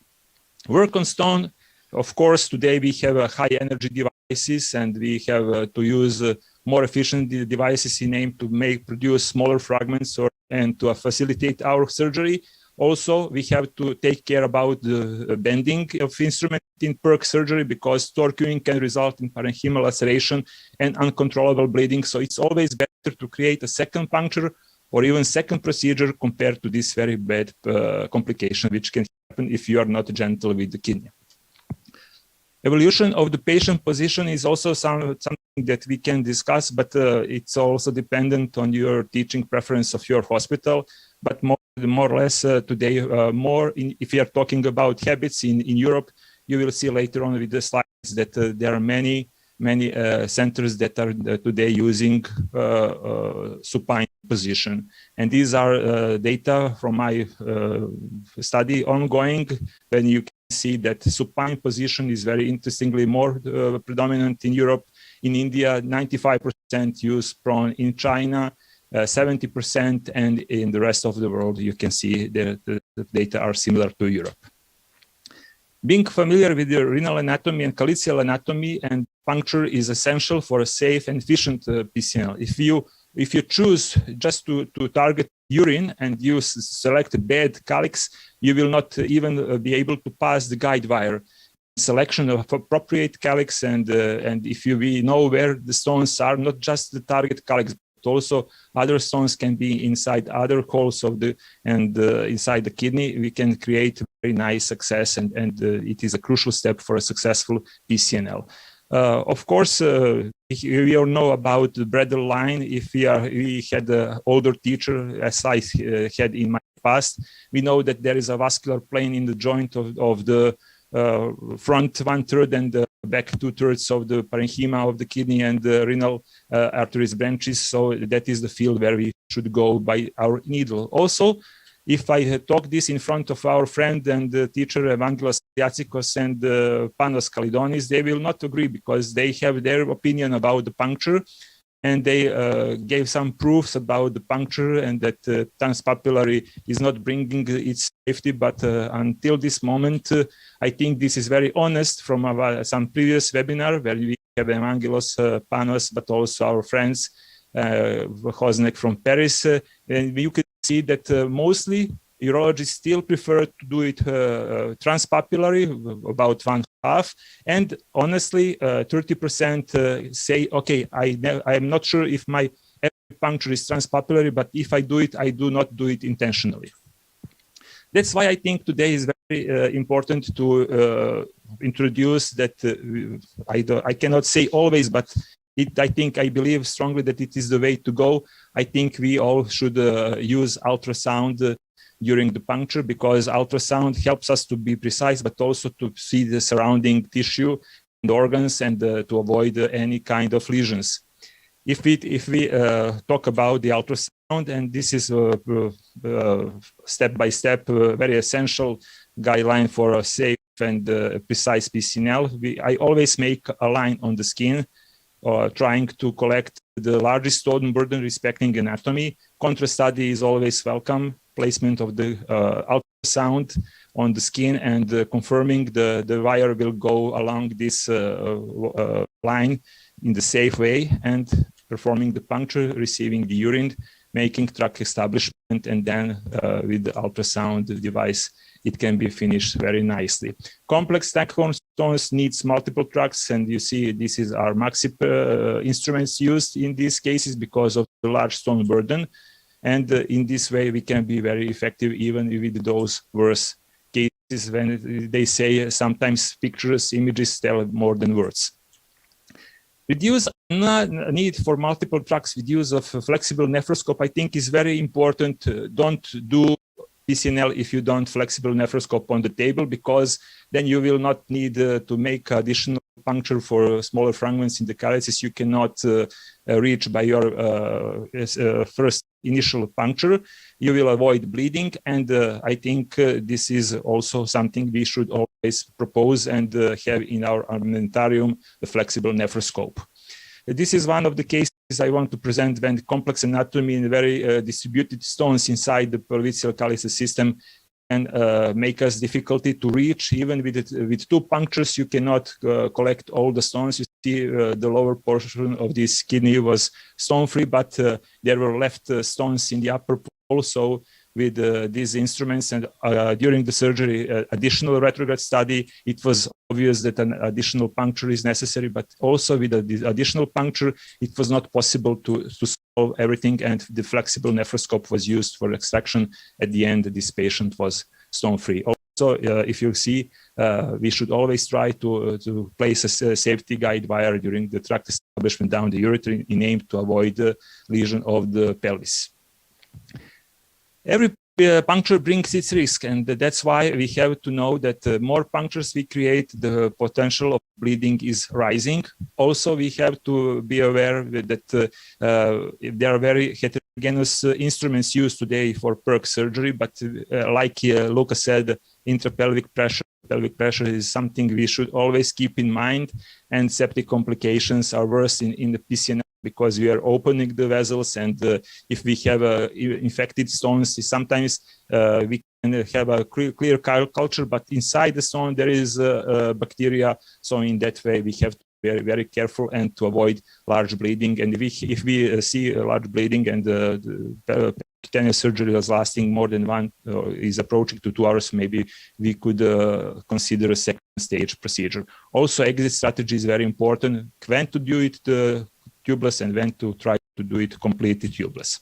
Work on stone, of course, today we have high energy devices and we have to use more efficient devices in aim to produce smaller fragments and to facilitate our surgery. Also, we have to take care about the bending of instrument in PERC surgery because torquing can result in parenchymal laceration and uncontrollable bleeding. So it's always better to create a second puncture or even second procedure compared to this very bad complication, which can happen if you are not gentle with the kidney. Evolution of the patient position is also something that we can discuss, but it's also dependent on your teaching preference of your hospital. But more or less today, if we are talking about habits in Europe, you will see later on with the slides that there are many centers that are today using supine position. And these are data from my study ongoing, when you can see that supine position is very interestingly more predominant in Europe. In India, 95% use prone. In China, 70%, and in the rest of the world, you can see the data are similar to Europe. Being familiar with the renal anatomy and calyceal anatomy and puncture is essential for a safe and efficient PCNL. If you choose just to target urine and you select a bad calyx, you will not even be able to pass the guide wire. Selection of appropriate calyx and if we know where the stones are, not just the target calyx, but also other stones can be inside other holes of inside the kidney, we can create very nice success, and it is a crucial step for a successful PCNL. Of course, we all know about the Bredel line. If we had an older teacher, as I had in my past, we know that there is a vascular plane in the joint of the front 1/3 and the back 2/3 of the parenchyma of the kidney and the renal arteries branches. So that is the field where we should go by our needle. Also, if I talk this in front of our friend and teacher Evangelos Diatsikos and Panos Kalidonis, they will not agree because they have their opinion about the puncture, and they gave some proofs about the puncture and that transpapillary is not bringing its safety. But until this moment, I think this is very honest from some previous webinar where we have Evangelos, Panos, but also our friends Hoznek from Paris. And you can see that mostly urologists still prefer to do it transpapillary, about 1/2, and honestly 30% say, okay, I'm not sure if my puncture is transpapillary, but if I do it, I do not do it intentionally. That's why I think today is very important to introduce that. I cannot say always, but I believe strongly that it is the way to go. I think we all should use ultrasound during the puncture, because ultrasound helps us to be precise, but also to see the surrounding tissue and organs and to avoid any kind of lesions. If we talk about the ultrasound, and this is step by step, very essential guideline for a safe and precise PCNL, I always make a line on the skin, trying to collect the largest stone burden respecting anatomy. Contrast study is always welcome. Placement of the ultrasound on the skin and confirming the wire will go along this line in the safe way, and performing the puncture, receiving the urine, making tract establishment, and then with the ultrasound device, it can be finished very nicely. Complex staghorn stones needs multiple tracks, and you see this is our maxi instruments used in these cases because of the large stone burden. And in this way, we can be very effective even with those worse cases when they say sometimes pictures, images tell more than words. Reduce need for multiple tracks with use of flexible nephroscope, I think, is very important. Don't do PCNL if you don't flexible nephroscope on the table, because then you will not need to make additional puncture for smaller fragments in the calyces you cannot reach by your first initial puncture. You will avoid bleeding, and I think this is also something we should always propose and have in our armamentarium, the flexible nephroscope. This is one of the cases I want to present when the complex anatomy and very distributed stones inside the pelvic calyces system can make us difficulty to reach. Even with two punctures, you cannot collect all the stones. You see the lower portion of this kidney was stone-free, but there were left stones in the upper pole. So with these instruments and during the surgery, additional retrograde study, it was obvious that an additional puncture is necessary, but also with the additional puncture, it was not possible to solve everything, and the flexible nephroscope was used for extraction. At the end, this patient was stone-free. Also, if you see, we should always try to place a safety guide wire during the tract establishment down the ureter in aim to avoid the lesion of the pelvis. Every puncture brings its risk, and that's why we have to know that the more punctures we create, the potential of bleeding is rising. Also, we have to be aware that there are very heterogeneous instruments used today for PERC surgery, but like Luca said, intrapelvic pressure is something we should always keep in mind, and septic complications are worse in the PCNL because we are opening the vessels, and if we have infected stones, sometimes we can have a clear culture, but inside the stone there is bacteria. So in that way, we have to be very, very careful and to avoid large bleeding. And if we see a large bleeding and the percutaneous surgery is lasting more than is approaching to 2 hours, maybe we could consider a second stage procedure. Also, exit strategy is very important. When to do it tubeless and when to try to do it completely tubeless.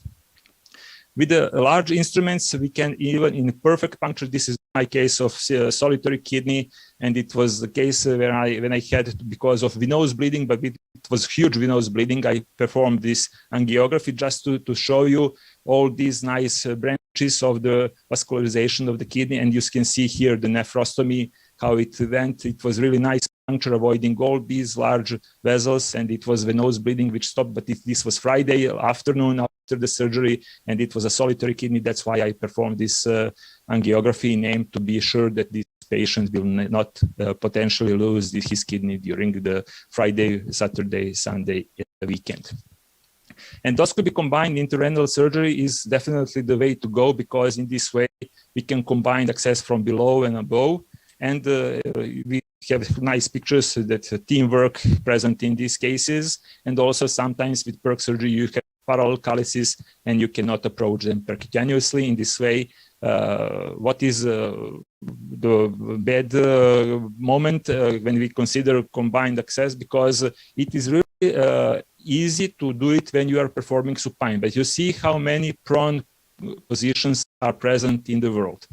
With the large instruments, we can even in perfect puncture. This is my case of solitary kidney, and it was the case when I had, because of venous bleeding, but it was huge venous bleeding, I performed this angiography just to show you all these nice branches of the vascularization of the kidney, and you can see here the nephrostomy, how it went. It was really nice puncture, avoiding all these large vessels, and it was venous bleeding which stopped. But this was Friday afternoon after the surgery, and it was a solitary kidney. That's why I performed this angiography in aim to be sure that this patient will not potentially lose his kidney during the Friday, Saturday, Sunday weekend. Endoscopy combined interrenal surgery is definitely the way to go, because in this way we can combine access from below and above. And we have nice pictures that teamwork present in these cases. And also sometimes with PERC surgery, you have parallel calyces and you cannot approach them percutaneously. In this way, what is the bad moment when we consider combined access? Because it is really easy to do it when you are performing supine, but you see how many prone positions are present in the world.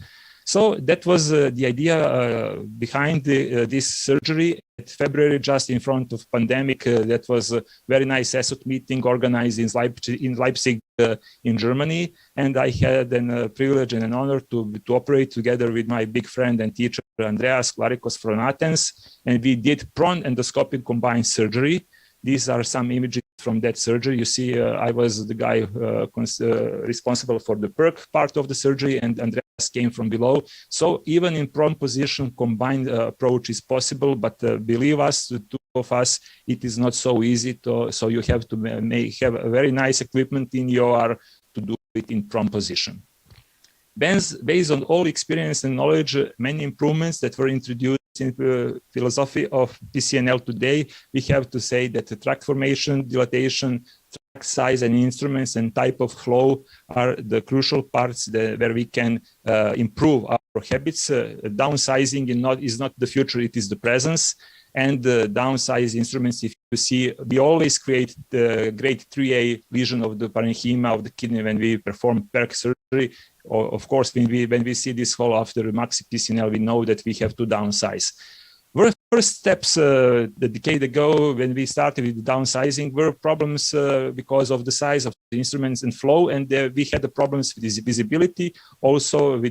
So that was the idea behind this surgery. At February, just in front of pandemic, that was a very nice ESOT meeting organized in Leipzig in Germany. And I had a privilege and an honor to operate together with my big friend and teacher, Andreas Klarikos from Athens. And we did prone endoscopic combined surgery. These are some images from that surgery. You see, I was the guy responsible for the PERC part of the surgery, and Andreas came from below. So even in prone position, combined approach is possible, but believe us, the two of us, it is not so easy. So you have to have a very nice equipment in your to do it in prone position. Based on all experience and knowledge, many improvements that were introduced in the philosophy of PCNL today, we have to say that the tract formation, dilatation, tract size and instruments and type of flow are the crucial parts where we can improve our habits. Downsizing is not the future, it is the presence. And the downsize instruments, if you see, we always create the grade 3A lesion of the parenchyma of the kidney when we perform PERC surgery. Of course, when we see this hole after maxi PCNL, we know that we have to downsize. First steps a decade ago, when we started with downsizing, were problems because of the size of instruments and flow, and we had the problems with visibility. Also, we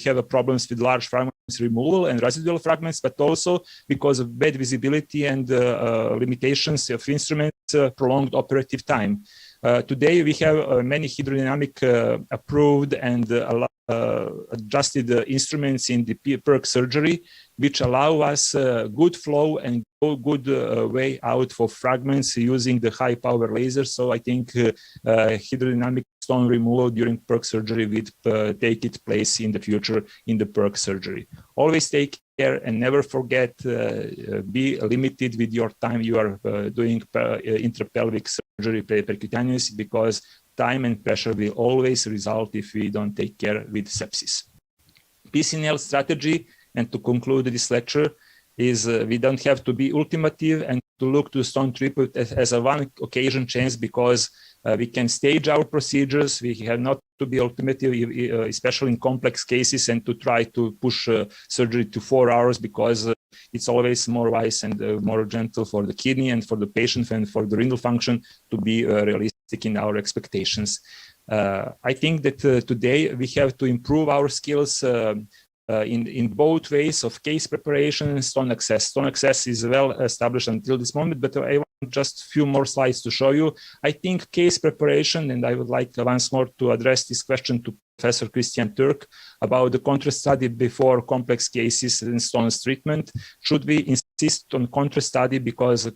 have problems with large fragments removal and residual fragments, but also because of bad visibility and limitations of instruments, prolonged operative time. Today, we have many hydrodynamic approved and adjusted instruments in the PERC surgery, which allow us good flow and good way out for fragments using the high power laser. So I think hydrodynamic stone removal during PERC surgery will take its place in the future in the PERC surgery. Always take care and never forget, be limited with your time you are doing intrapelvic surgery percutaneous, because time and pressure will always result if we don't take care with sepsis. PCNL strategy, and to conclude this lecture, is we don't have to be ultimative and to look to stone triplet as a one occasion chance, because we can stage our procedures. We have not to be ultimative, especially in complex cases, and to try to push surgery to 4 hours, because it's always more wise and more gentle for the kidney and for the patient and for the renal function to be realistic in our expectations. I think that today we have to improve our skills in both ways of case preparation and stone access. Stone access is well established until this moment, but I want just a few more slides to show you. I think case preparation, and I would like once more to address this question to Professor Christian Turk about the contrast study before complex cases in stones treatment. Should we insist on contrast study, because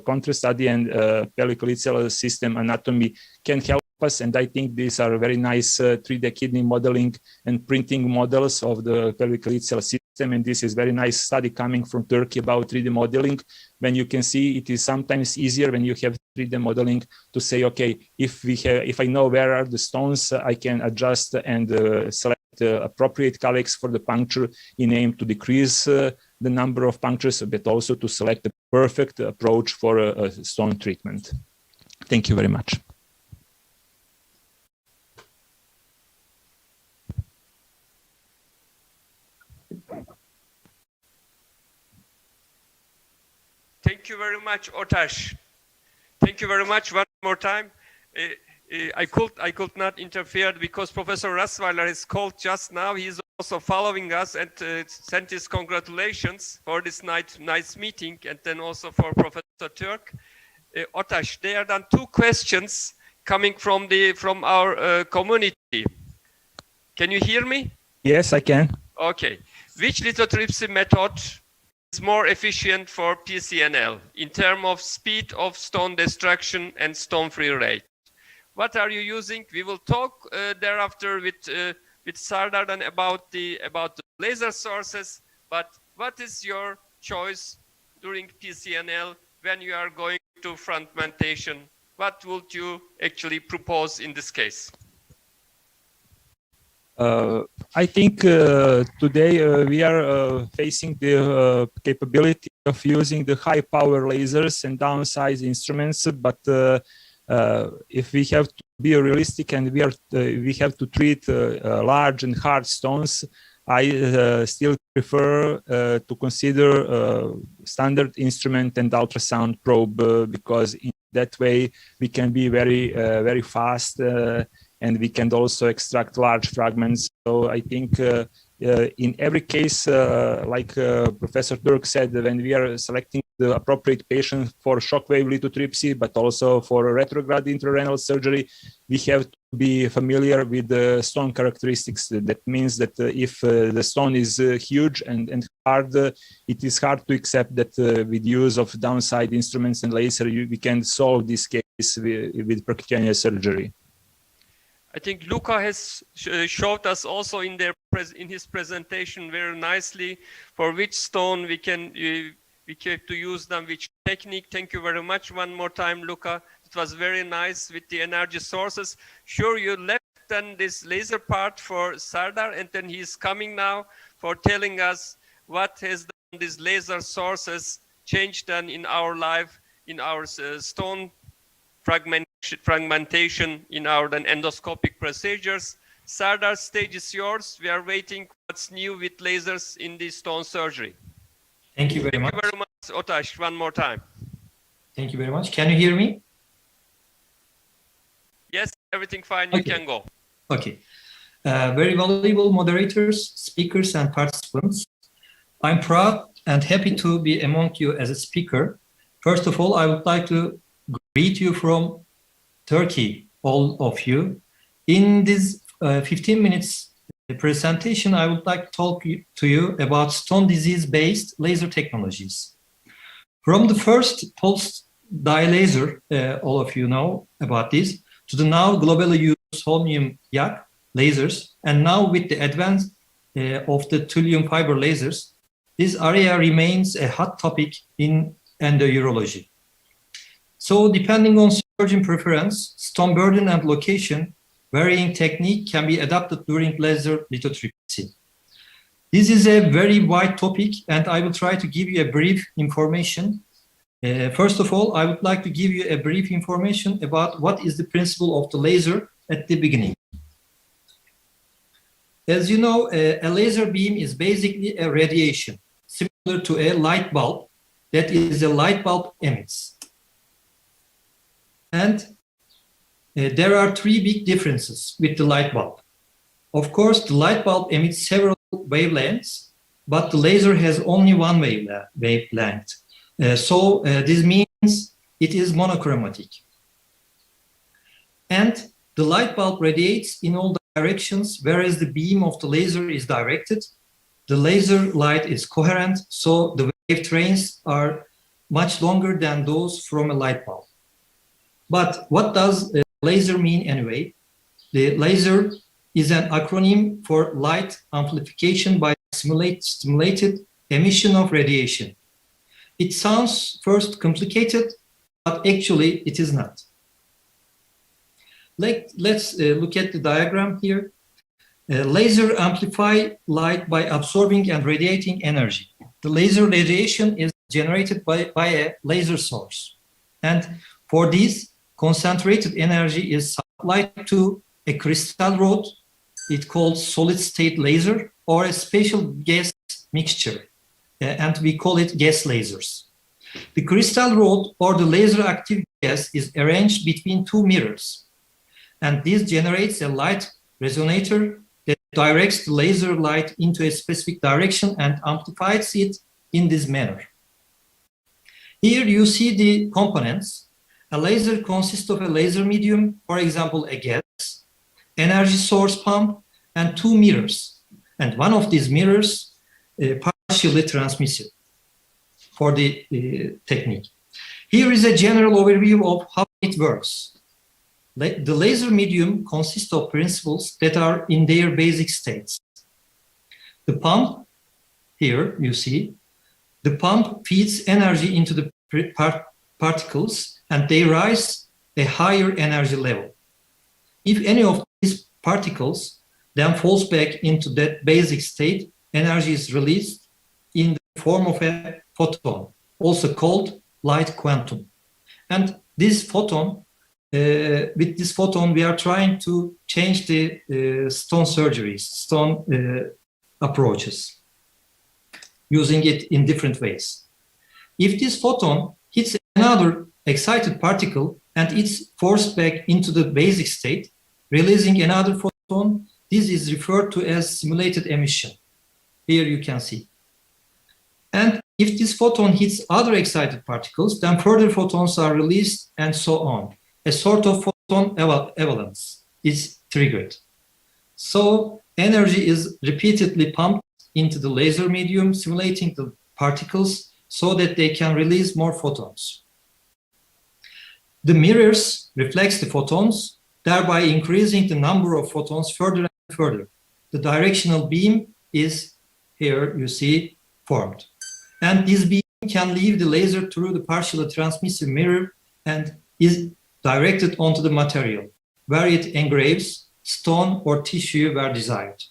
contrast study and pelvic system anatomy can help us, and I think these are very nice 3D kidney modeling and printing models of the pelvic system, and this is very nice study coming from Turkey about 3D modeling, when you can see it is sometimes easier when you have 3D modeling to say, okay, if I know where are the stones, I can adjust and select appropriate calyx for the puncture in aim to decrease the number of punctures, but also to select the perfect approach for a stone treatment. Thank you very much.
Thank you very much, Otash. Thank you very much one more time. I could not interfere because Professor Rasweiler has called just now. He is also following us and sent his congratulations for this nice meeting, and then also for Professor Turk. Otash, there are then 2 questions coming from our community. Can you hear me?
Yes, I can.
Okay. Which lithotripsy method is more efficient for PCNL in terms of speed of stone destruction and stone-free rate? What are you using? We will talk thereafter with Sardar about the laser sources. But what is your choice during PCNL when you are going to fragmentation? What would you actually propose in this case?
I think today we are facing the capability of using the high power lasers and downsize instruments, but if we have to be realistic and we have to treat large and hard stones, I still prefer to consider standard instrument and ultrasound probe, because in that way we can be very fast and we can also extract large fragments. So I think in every case, like Professor Turk said, when we are selecting the appropriate patient for shockwave lithotripsy, but also for retrograde intrarenal surgery, we have to be familiar with the stone characteristics. That means that if the stone is huge and hard, it is hard to accept that with use of downside instruments and laser, we can solve this case with percutaneous surgery.
I think Luca has showed us also in his presentation very nicely for which stone we can to use them, which technique. Thank you very much one more time, Luca. It was very nice with the energy sources. Sure, you left then this laser part for Sardar, and then he's coming now for telling us what has done these laser sources changed then in our life, in our stone fragmentation, in our then endoscopic procedures. Sardar, stage is yours. We are waiting what's new with lasers in the stone surgery.
Thank you very much.
Thank you very much, Otash, one more time.
Thank you very much. Can you hear me?
Yes, everything fine. You
Okay.
can go.
Okay. Very valuable moderators, speakers, and participants. I'm proud and happy to be among you as a speaker. First of all, I would like to greet you from Turkey, all of you. In this 15 minutes presentation, I would like to talk to you about stone disease-based laser technologies. From the first pulse dye laser, all of you know about this, to the now globally used holmium YAG lasers, and now with the advance of the thulium fiber lasers, this area remains a hot topic in endourology. So depending on surgeon preference, stone burden and location, varying technique can be adapted during laser lithotripsy. This is a very wide topic, and I will try to give you a brief information. First of all, I would like to give you a brief information about what is the principle of the laser at the beginning. As you know, a laser beam is basically a radiation, similar to a light bulb, that is a light bulb emits. And there are three big differences with the light bulb. Of course, the light bulb emits several wavelengths, but the laser has only one wavelength. So this means it is monochromatic. And the light bulb radiates in all directions, whereas the beam of the laser is directed. The laser light is coherent, so the wave trains are much longer than those from a light bulb. But what does laser mean anyway? The laser is an acronym for light amplification by stimulated emission of radiation. It sounds first complicated, but actually it is not. Let's look at the diagram here. Laser amplify light by absorbing and radiating energy. The laser radiation is generated by a laser source. And for this, concentrated energy is supplied to a crystal rod. It's called solid state laser or a special gas mixture. And we call it gas lasers. The crystal rod or the laser active gas is arranged between two mirrors. And this generates a light resonator that directs the laser light into a specific direction and amplifies it in this manner. Here you see the components. A laser consists of a laser medium, for example, a gas, energy source pump, and two mirrors. And one of these mirrors partially transmissive for the technique. Here is a general overview of how it works. The laser medium consists of principles that are in their basic states. The pump, here you see, the pump feeds energy into the particles and they rise a higher energy level. If any of these particles then falls back into that basic state, energy is released in the form of a photon, also called light quantum. And this photon, with this photon, we are trying to change the stone surgeries, stone approaches, using it in different ways. If this photon hits another excited particle and it's forced back into the basic state, releasing another photon, this is referred to as simulated emission. Here you can see. And if this photon hits other excited particles, then further photons are released and so on. A sort of photon avalanche is triggered. So energy is repeatedly pumped into the laser medium, simulating the particles so that they can release more photons. The mirrors reflect the photons, thereby increasing the number of photons further and further. The directional beam is here, you see, formed. And this beam can leave the laser through the partially transmissive mirror and is directed onto the material, where it engraves stone or tissue where desired.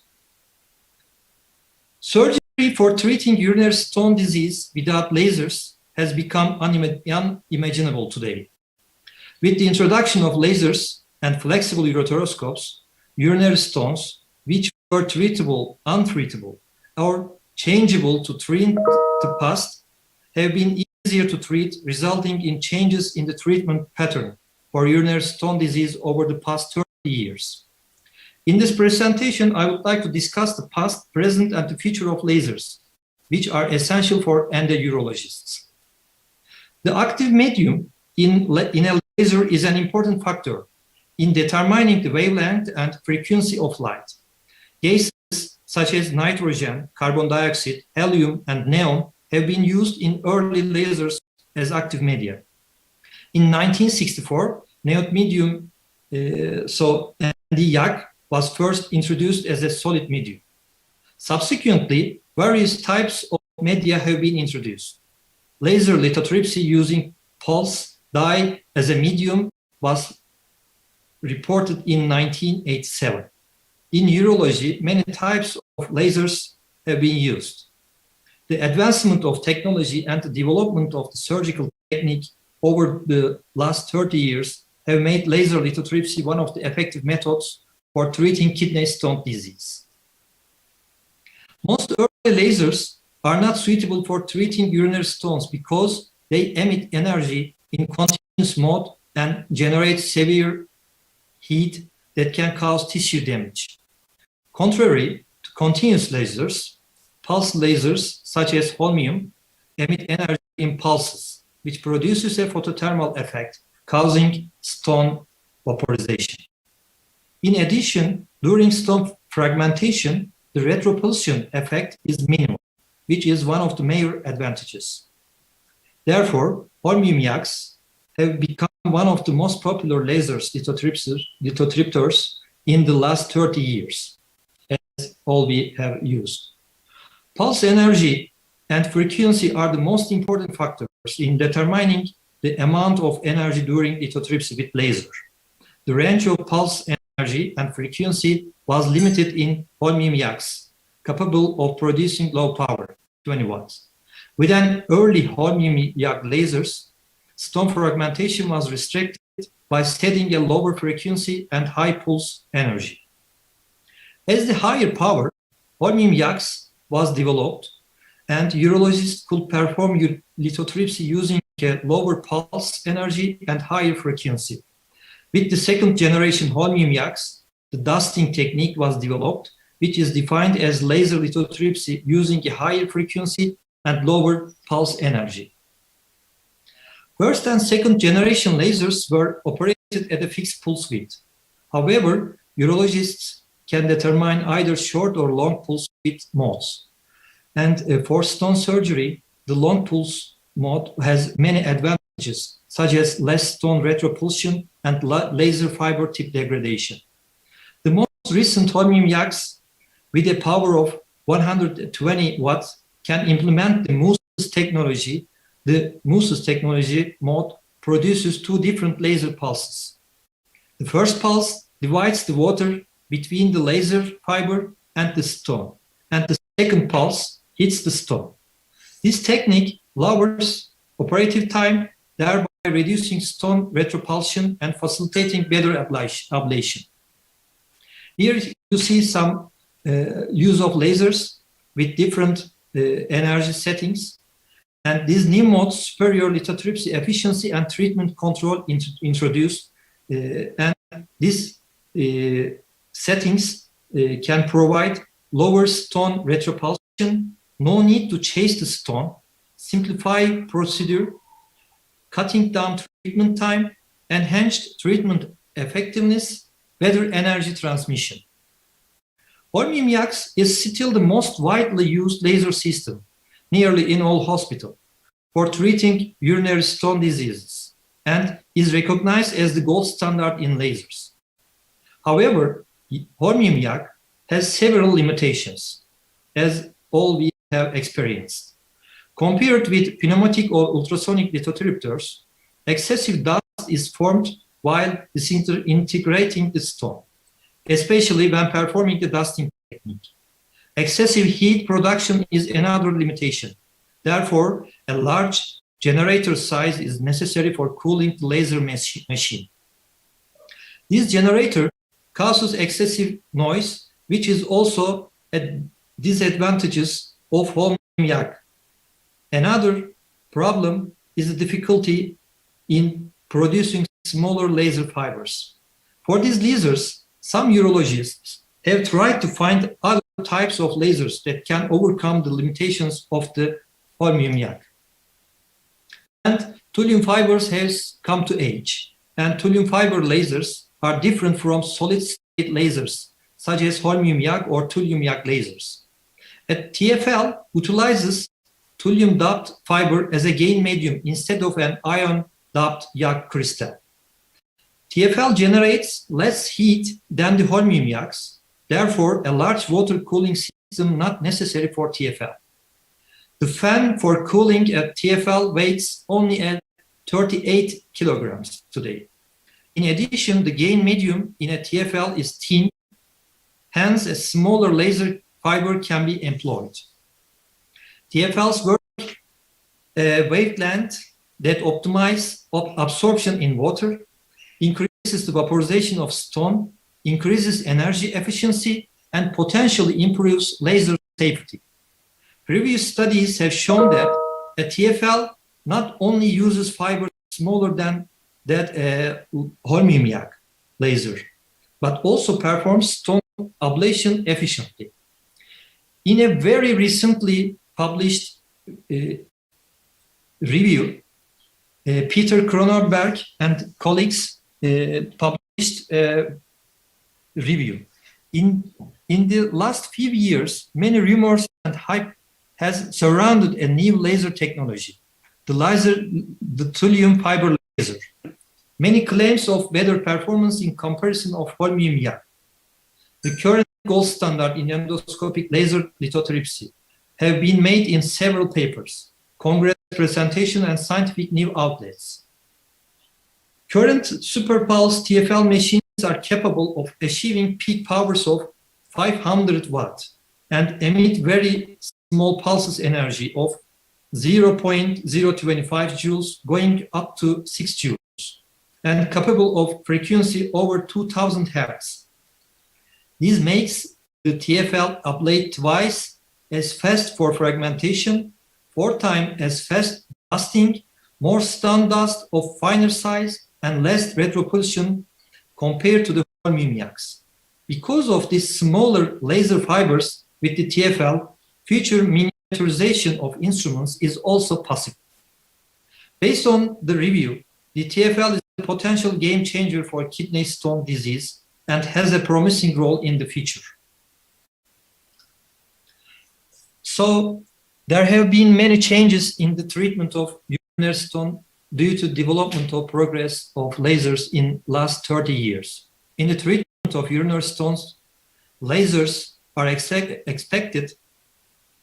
Surgery for treating urinary stone disease without lasers has become unimaginable today. With the introduction of lasers and flexible ureteroscopes, urinary stones, which were treatable, untreatable, or changeable to treat the past, have been easier to treat, resulting in changes in the treatment pattern for urinary stone disease over the past 30 years. In this presentation, I would like to discuss the past, present, and the future of lasers, which are essential for endourologists. The active medium in a laser is an important factor in determining the wavelength and frequency of light. Gases such as nitrogen, carbon dioxide, helium, and neon have been used in early lasers as active media. In 1964, neon medium, Nd:YAG, was first introduced as a solid medium. Subsequently, various types of media have been introduced. Laser lithotripsy using pulse dye as a medium was reported in 1987. In urology, many types of lasers have been used. The advancement of technology and the development of the surgical technique over the last 30 years have made laser lithotripsy one of the effective methods for treating kidney stone disease. Most early lasers are not suitable for treating urinary stones because they emit energy in continuous mode and generate severe heat that can cause tissue damage. Contrary to continuous lasers, pulse lasers such as holmium emit energy in pulses, which produces a photothermal effect, causing stone vaporization. In addition, during stone fragmentation, the retropulsion effect is minimal, which is one of the major advantages. Therefore, holmium YAGs have become one of the most popular lasers lithotriptors in the last 30 years, as all we have used. Pulse energy and frequency are the most important factors in determining the amount of energy during lithotripsy with laser. The range of pulse energy and frequency was limited in holmium YAGs, capable of producing low power, 20 watts. With an early holmium YAG lasers, stone fragmentation was restricted by setting a lower frequency and high pulse energy. As the higher power, holmium YAGs was developed, and urologists could perform lithotripsy using a lower pulse energy and higher frequency. With the second generation holmium YAGs, the dusting technique was developed, which is defined as laser lithotripsy using a higher frequency and lower pulse energy. First and second generation lasers were operated at a fixed pulse width. However, urologists can determine either short or long pulse width modes. And for stone surgery, the long pulse mode has many advantages, such as less stone retropulsion and laser fiber tip degradation. The most recent holmium YAGs with a power of 120 watts can implement the MUSES technology. The MUSES technology mode produces two different laser pulses. The first pulse divides the water between the laser fiber and the stone, and the second pulse hits the stone. This technique lowers operative time, thereby reducing stone retropulsion and facilitating better ablation. Here you see some use of lasers with different energy settings. And these new modes, superior lithotripsy efficiency and treatment control introduced. And these settings can provide lower stone retropulsion, no need to chase the stone, simplify procedure, cutting down treatment time, enhanced treatment effectiveness, better energy transmission. Holmium YAGs is still the most widely used laser system, nearly in all hospitals, for treating urinary stone diseases, and is recognized as the gold standard in lasers. However, holmium YAG has several limitations, as all we have experienced. Compared with pneumatic or ultrasonic lithotriptors, excessive dust is formed while disintegrating the stone, especially when performing the dusting technique. Excessive heat production is another limitation. Therefore, a large generator size is necessary for cooling the laser machine. This generator causes excessive noise, which is also a disadvantage of holmium YAG. Another problem is the difficulty in producing smaller laser fibers. For these lasers, some urologists have tried to find other types of lasers that can overcome the limitations of the holmium yak. And thulium fibers has come to age, and thulium fiber lasers are different from solid-state lasers, such as holmium yak or thulium yak lasers. A TFL utilizes thulium-doped fiber as a gain medium instead of an ion-doped yak crystal. TFL generates less heat than the holmium yaks, therefore a large water cooling system not necessary for TFL. The fan for cooling a TFL weighs only at 38 kilograms today. In addition, the gain medium in a TFL is thin, hence a smaller laser fiber can be employed. TFLs work a wavelength that optimizes absorption in water, increases the vaporization of stone, increases energy efficiency, and potentially improves laser safety. Previous studies have shown that a TFL not only uses fibers smaller than that holmium yak laser, but also performs stone ablation efficiently. In a very recently published review, Peter Kronenberg and colleagues published a review. In the last few years, many rumors and hype has surrounded a new laser technology, the thulium fiber laser. Many claims of better performance in comparison of holmium yak. The current gold standard in endoscopic laser lithotripsy have been made in several papers, congress presentation, and scientific news outlets. Current superpulse TFL machines are capable of achieving peak powers of 500 watts and emit very small pulses energy of 0.025 joules going up to 6 joules and capable of frequency over 2000 hertz. This makes the TFL ablate twice as fast for fragmentation, 4 times as fast dusting, more stone dust of finer size, and less retropulsion compared to the holmium yaks. Because of these smaller laser fibers with the TFL, future miniaturization of instruments is also possible. Based on the review, the TFL is a potential game changer for kidney stone disease and has a promising role in the future. So there have been many changes in the treatment of urinary stone due to development of progress of lasers in last 30 years. In the treatment of urinary stones, lasers are expected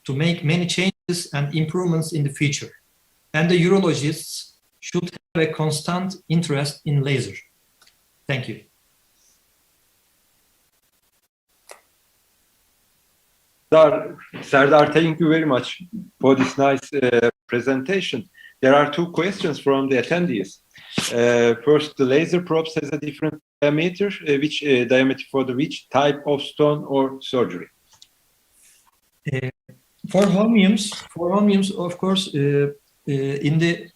to make many changes and improvements in the future, and the urologists should have a constant interest in laser. Thank you.
Serdar, thank you very much for this nice presentation. There are 2 questions from the attendees. First, the laser probes has a different diameter. Which diameter for the which type of stone or surgery?
For holmiums, of course, in the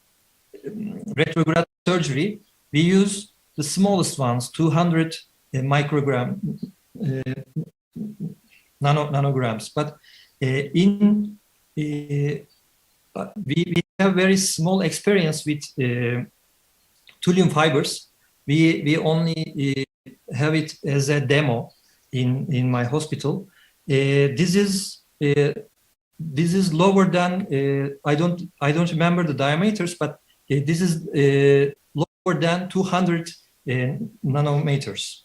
retrograde surgery, we use the smallest ones, 200 microgram, nanograms. But we have very small experience with thulium fibers. We only have it as a demo in my hospital. This is lower than I don't remember the diameters, but this is lower than 200 nanometers.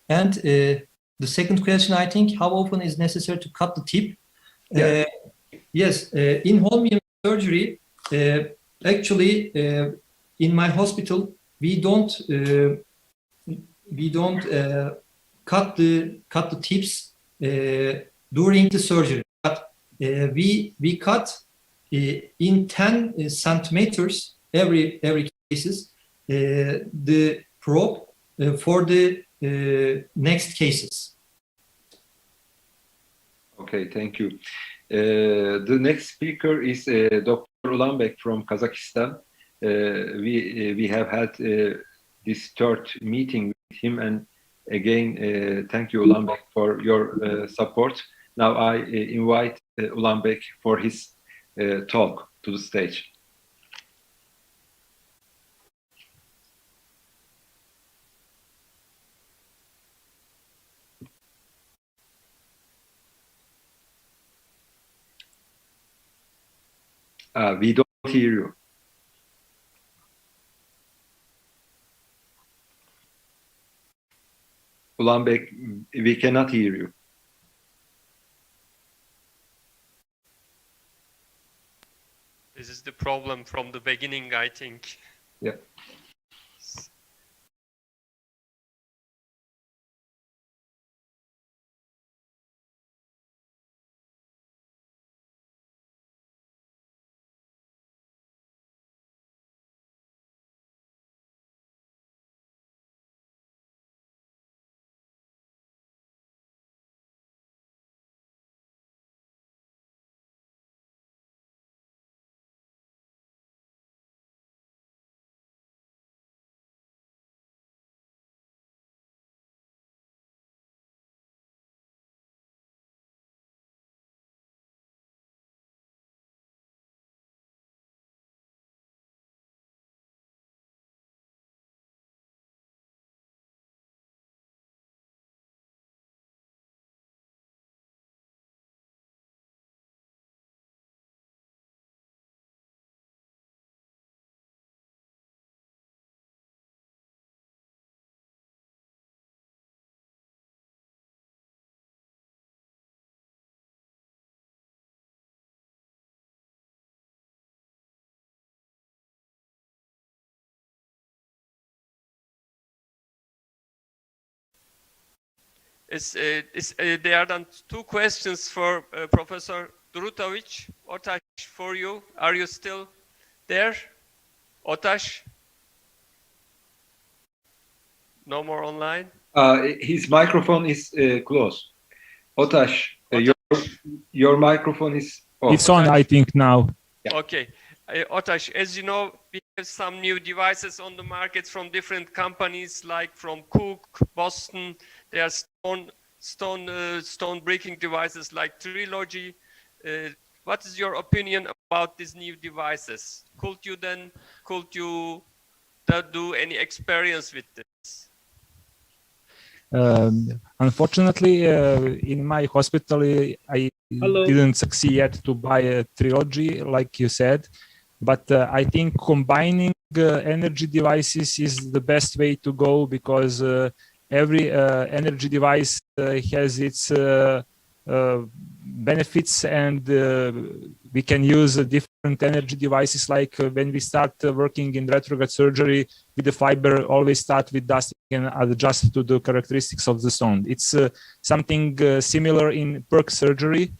And the second question, I think, how often is necessary to cut the tip?
Yeah.
Yes, in holmium surgery, actually, in my hospital, we don't cut the tips during the surgery, but we cut in 10 centimeters every cases the probe for the next cases.
Okay, thank you. The next speaker is Dr. Ulanbek from Kazakhstan. we have had this third meeting with him, and again, thank you, Ulanbek, for your support. Now I invite Ulanbek for his talk to the stage. We don't hear you. Ulanbek, we cannot hear you.
This is the problem from the beginning, I think.
Yeah.
There are then two questions for Professor Durutovic. Otash, for you, are you still there? Otash? No more online?
His microphone is closed. Otash, your microphone is off.
It's on, I think, now.
Yeah.
Okay. Otash, as you know, we have some new devices on the market from different companies, like from Cook, Boston. There are stone breaking devices like Trilogy. What is your opinion about these new devices? Could you do any experience with this?
Unfortunately, in my hospital, I didn't succeed yet to buy a Trilogy, like you said. But I think combining energy devices is the best way to go, because every energy device has its benefits, and we can use different energy devices. Like when we start working in retrograde surgery with the fiber, always start with dust and adjust to the characteristics of the stone. It's something similar in PERC surgery.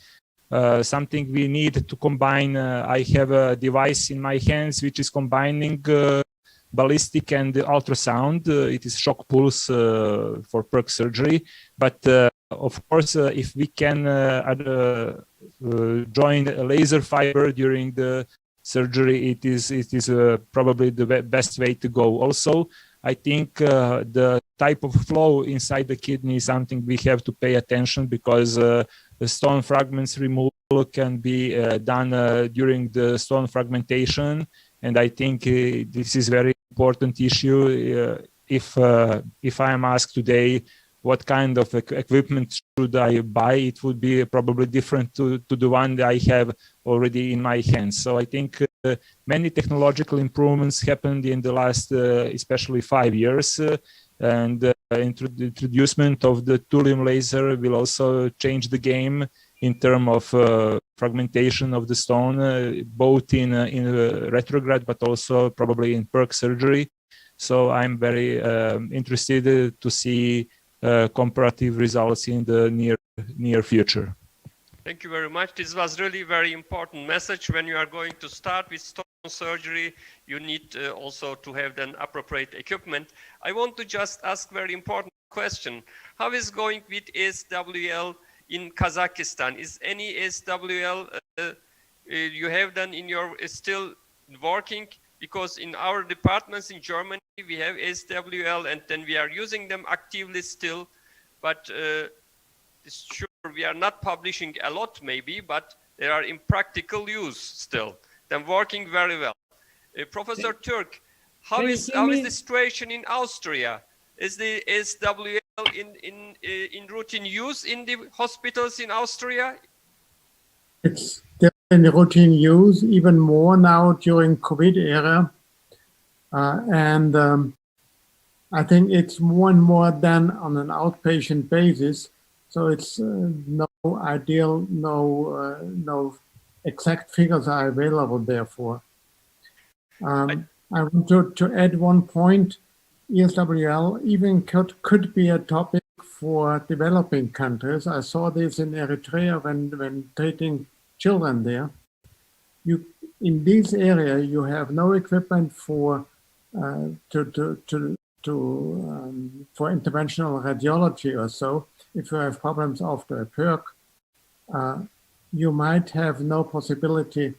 Something we need to combine. I have a device in my hands which is combining ballistic and ultrasound. It is shock pulse for PERC surgery. But of course, if we can join a laser fiber during the surgery, it is probably the best way to go. Also, I think the type of flow inside the kidney is something we have to pay attention, because the stone fragments removal can be done during the stone fragmentation, and I think this is very important issue. If I am asked today what kind of equipment should I buy, it would be probably different to the one that I have already in my hands. So I think many technological improvements happened in the last, especially 5 years, and the introducement of the thulium laser will also change the game in terms of fragmentation of the stone, both in retrograde, but also probably in PERC surgery. So I'm very interested to see comparative results in the near future.
Thank you very much. This was really very important message. When you are going to start with stone surgery, you need also to have then appropriate equipment. I want to just ask very important question. How is going with SWL in Kazakhstan? Is any SWL you have done in your still working? because in our departments in Germany, we have SWL and then we are using them actively still, but it's sure we are not publishing a lot maybe, but they are in practical use still. They're working very well. Professor Türk, how is the situation in Austria? Is the SWL in routine use in the hospitals in Austria?
It's still in routine use, even more now during COVID era. I think it's more and more done on an outpatient basis. So it's no ideal, no exact figures are available therefore. I want to add one point. ESWL even could be a topic for developing countries. I saw this in Eritrea when treating children there. In this area, you have no equipment for interventional radiology or so. If you have problems after a PERC, you might have no possibility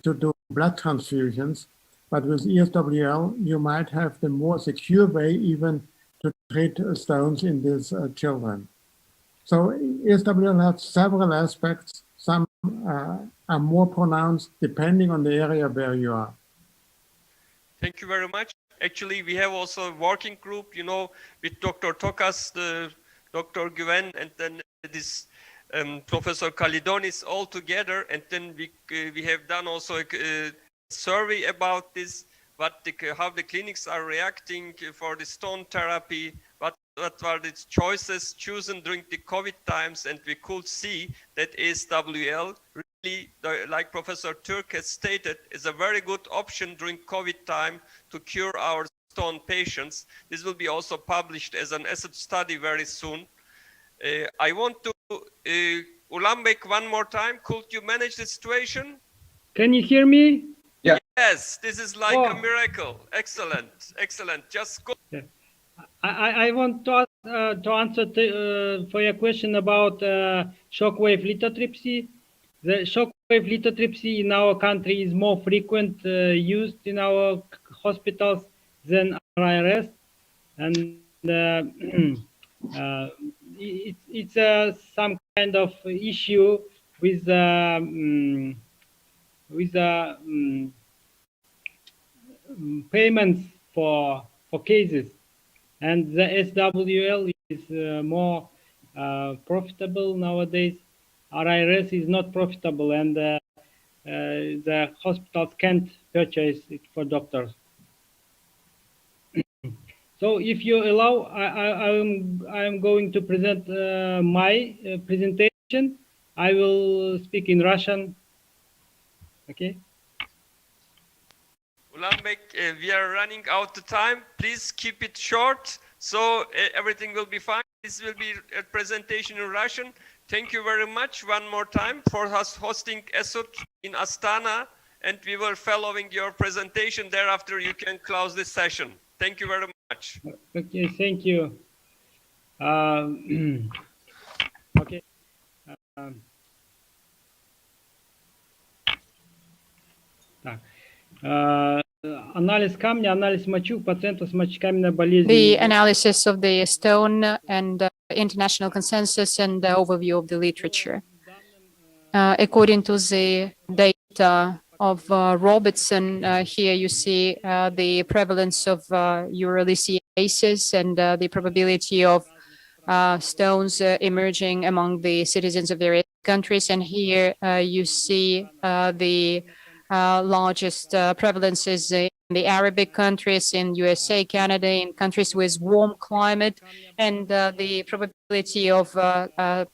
to do blood transfusions. But with ESWL, you might have the more secure way even to treat stones in these children. So ESWL has several aspects. Some are more pronounced depending on the area where you are.
Thank you very much. Actually, we have also a working group, with Dr. Tokas, Dr. Güven, and then this Professor Kalidonis all together. And then we have done also a survey about this, how the clinics are reacting for the stone therapy, what were the choices chosen during the COVID times, and we could see that ASWL really, like Professor Türk has stated, is a very good option during COVID time to cure our stone patients. This will be also published as an asset study very soon. I want to, Ulambek, one more time, could you manage the situation?
Can you hear me?
Yeah.
Yes, this is like a miracle. Excellent, excellent. Just go.
Yeah. I want to answer for your question about shockwave lithotripsy. The shockwave lithotripsy in our country is more frequent used in our hospitals than RIRS, and it's some kind of issue with payments for cases, and the SWL is more profitable nowadays. RIRS is not profitable, and the hospitals can't purchase it for doctors. So if you allow, I'm going to present my presentation. I will speak in Russian. Okay.
Ulambek, we are running out of time. Please keep it short, so everything will be fine. This will be a presentation in Russian. Thank you very much one more time for us hosting ESUT in Astana, and we were following your presentation. Thereafter, you can close this session. Thank you very much.
Okay, thank you. Okay. Анализ камня, анализ мочи у пациентов с мочекаменной болезнью.
The analysis of the stone and international consensus and the overview of the literature. According to the data of Robertson, here you see the prevalence of urolithiasis and the probability of stones emerging among the citizens of various countries. And here you see the largest prevalences in the Arabic countries, in USA, Canada, in countries with warm climate, and the probability of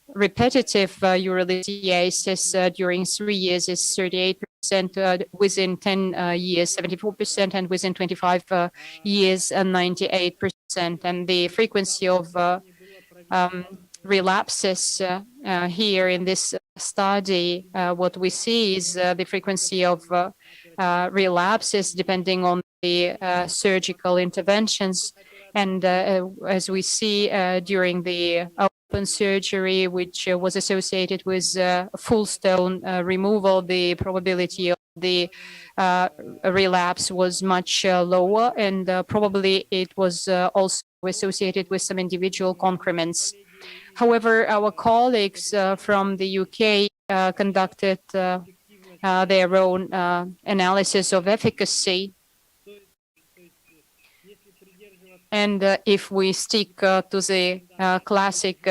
repetitive urolithiasis during 3 years is 38%, within 10 years 74%, and within 25 years 98%. And the frequency of relapses here in this study, what we see is the frequency of relapses depending on the surgical interventions. And as we see during the open surgery, which was associated with full stone removal, the probability of the relapse was much lower, and probably it was also associated with some individual concrements. However, our colleagues from the UK conducted their own analysis of efficacy. And if we stick to the classic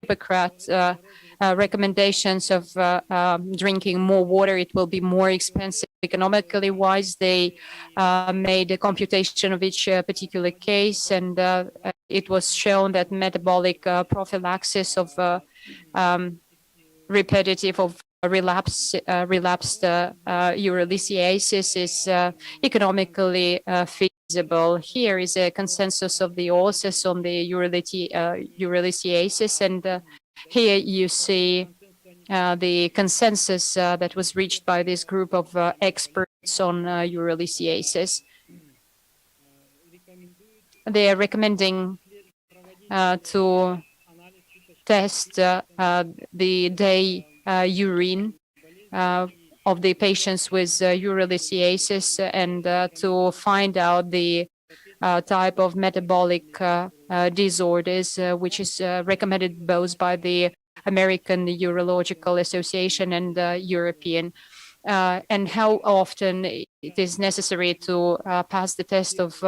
Hippocrates recommendations of drinking more water, it will be more expensive economically wise. They made a computation of each particular case, and it was shown that metabolic prophylaxis of repetitive of relapsed urolithiasis is economically feasible. Here is a consensus of the authors on the urolithiasis, and here you see the consensus that was reached by this group of experts on urolithiasis. They are recommending to test the day urine of the patients with urolithiasis and to find out the type of metabolic disorders, which is recommended both by the American Urological Association and European, and how often it is necessary to pass the test of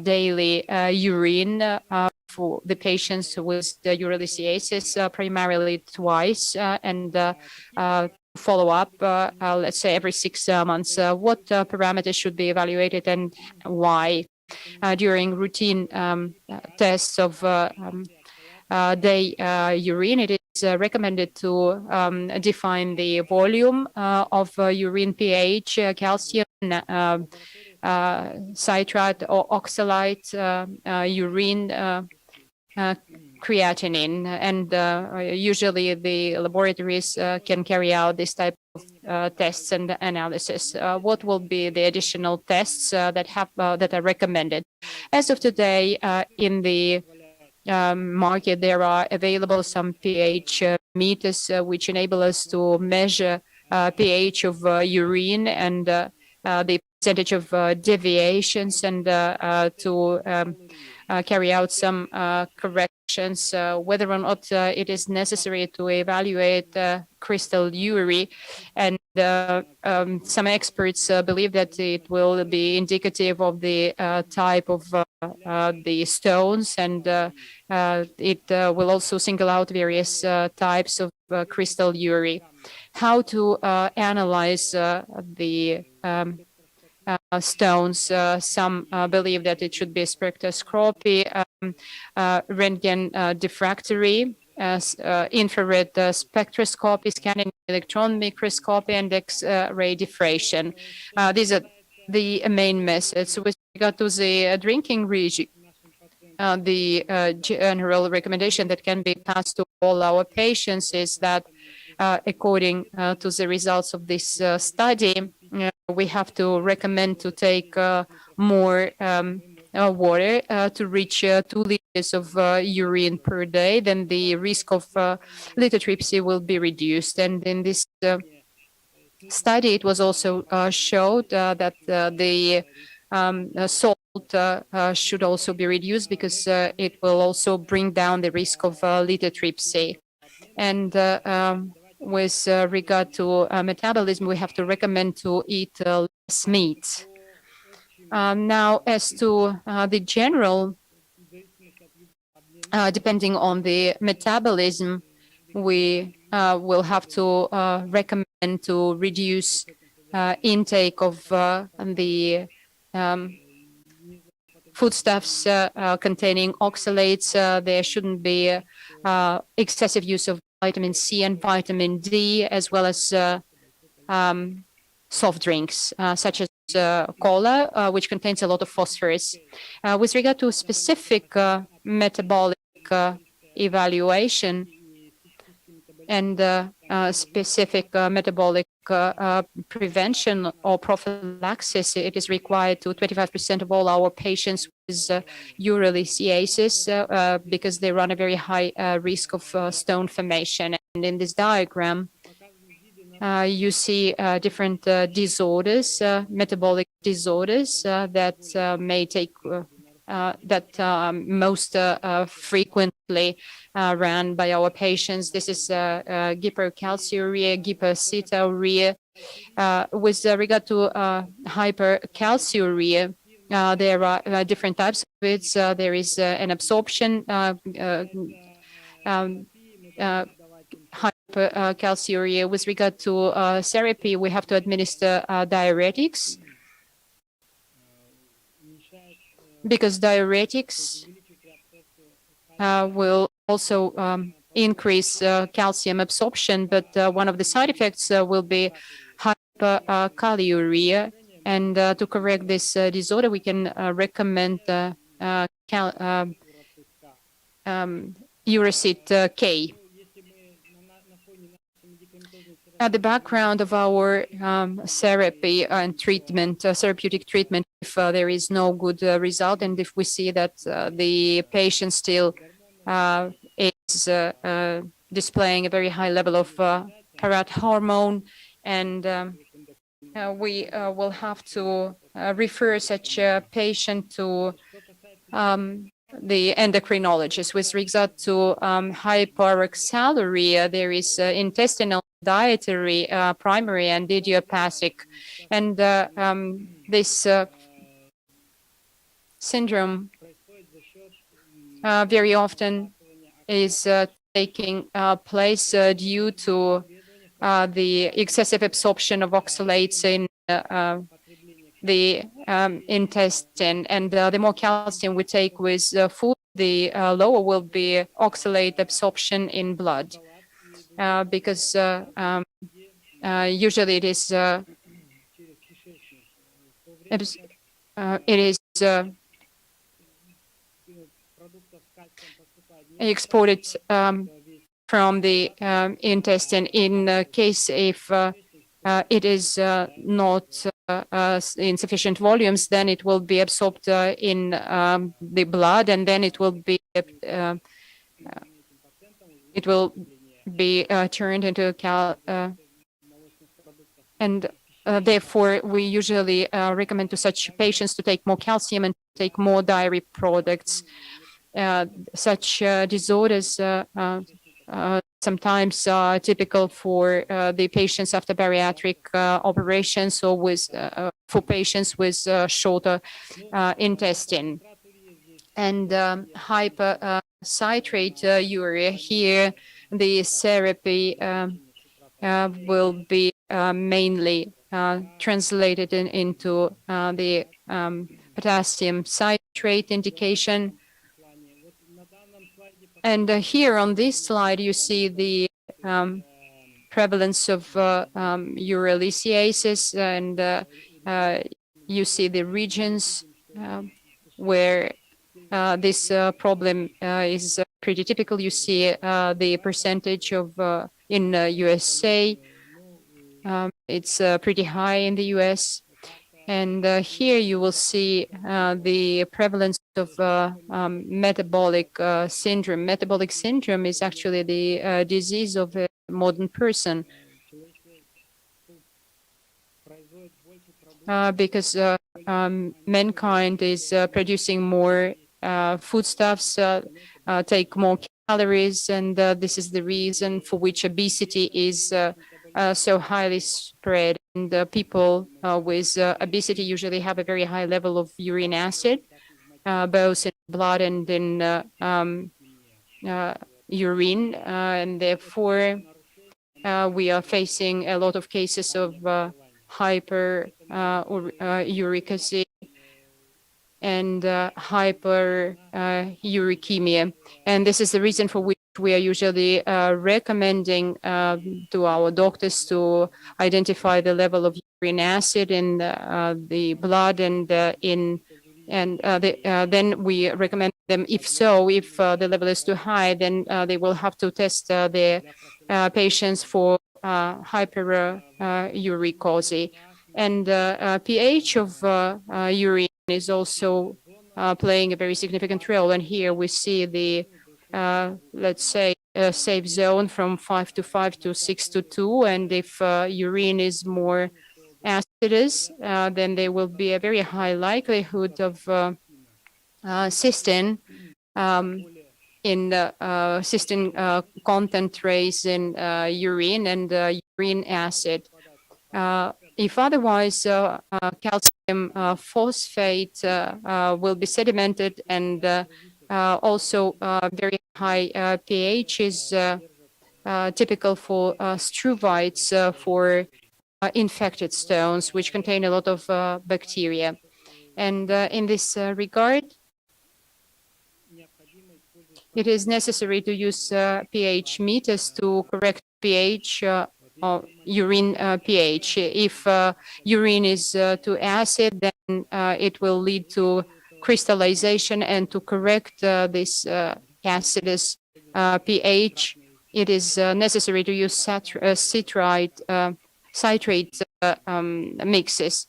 daily urine for the patients with the urolithiasis, primarily twice, and follow up, let's say every 6 months. What parameters should be evaluated and why? During routine tests of day urine, it is recommended to define the volume of urine pH, calcium, citrate or oxalate, urine, creatinine, and usually the laboratories can carry out this type of tests and analysis. What will be the additional tests that are recommended? As of today, in the market, there are available some pH meters which enable us to measure pH of urine and the percentage of deviations, and to carry out some corrections, whether or not it is necessary to evaluate crystalluria. And some experts believe that it will be indicative of the type of the stones, and it will also single out various types of crystalluria. How to analyze the stones? Some believe that it should be spectroscopy, röntgen diffractory, infrared spectroscopy, scanning electron microscopy, and X-ray diffraction. These are the main methods. With regard to the drinking region, the general recommendation that can be passed to all our patients is that according to the results of this study, we have to recommend to take more water to reach 2 liters of urine per day. Then the risk of lithotripsy will be reduced. And in this study, it was also showed that the salt should also be reduced, because it will also bring down the risk of lithotripsy. And with regard to metabolism, we have to recommend to eat less meat. Now, as to the general, depending on the metabolism, we will have to recommend to reduce intake of the foodstuffs containing oxalates. There shouldn't be excessive use of vitamin C and vitamin D, as well as soft drinks, such as cola, which contains a lot of phosphorus. With regard to specific metabolic evaluation and specific metabolic prevention or prophylaxis, it is required to 25% of all our patients with urolithiasis, because they run a very high risk of stone formation. And in this diagram, you see different disorders, metabolic disorders that may take most frequently run by our patients. This is hypercalciuria, hypercetonuria. With regard to hypercalciuria, there are different types of it. There is an absorption hypercalciuria. With regard to therapy, we have to administer diuretics, because diuretics will also increase calcium absorption, but one of the side effects will be hyperkaliuria. And to correct this disorder, we can recommend Uracid K. At the background of our therapy and treatment, therapeutic treatment, if there is no good result, and if we see that the patient still is displaying a very high level of parat hormone, and we will have to refer such a patient to the endocrinologist. With regard to hyperoxaluria, there is intestinal, dietary, primary, and idiopathic. And this syndrome very often is taking place due to the excessive absorption of oxalates in the intestine. And the more calcium we take with food, the lower will be oxalate absorption in blood. Because usually it is exported from the intestine. In case if it is not in sufficient volumes, then it will be absorbed in the blood, and then it will be turned into and therefore we usually recommend to such patients to take more calcium and take more dairy products. Such disorders sometimes are typical for the patients after bariatric operations, or with for patients with shorter intestine. And hypercitrate urea, here the therapy will be mainly translated into the potassium citrate indication. And here on this slide, you see the prevalence of urolithiasis, and you see the regions where this problem is pretty typical. You see the percentage of in USA. It's pretty high in the US. And here you will see the prevalence of metabolic syndrome. Metabolic syndrome is actually the disease of a modern person, because mankind is producing more foodstuffs, take more calories, and this is the reason for which obesity is so highly spread. And people with obesity usually have a very high level of uric acid, both in blood and in urine, and therefore we are facing a lot of cases of hyperuricemia and hyperuricemia. And this is the reason for which we are usually recommending to our doctors to identify the level of uric acid in the blood, and then we recommend them, if the level is too high, then they will have to test their patients for hyperuricosis. And pH of urine is also playing a very significant role. And here we see the, let's say, safe zone from 5 to 5 to 6 to 2. And if urine is more acidous, then there will be a very high likelihood of cystine in cystine content raise in urine and urine acid. If otherwise, calcium phosphate will be sedimented, and also very high pH is typical for struvites for infected stones, which contain a lot of bacteria. And in this regard, it is necessary to use pH meters to correct pH or urine pH. If urine is too acid, then it will lead to crystallization, and to correct this acidus pH, it is necessary to use citrate mixes.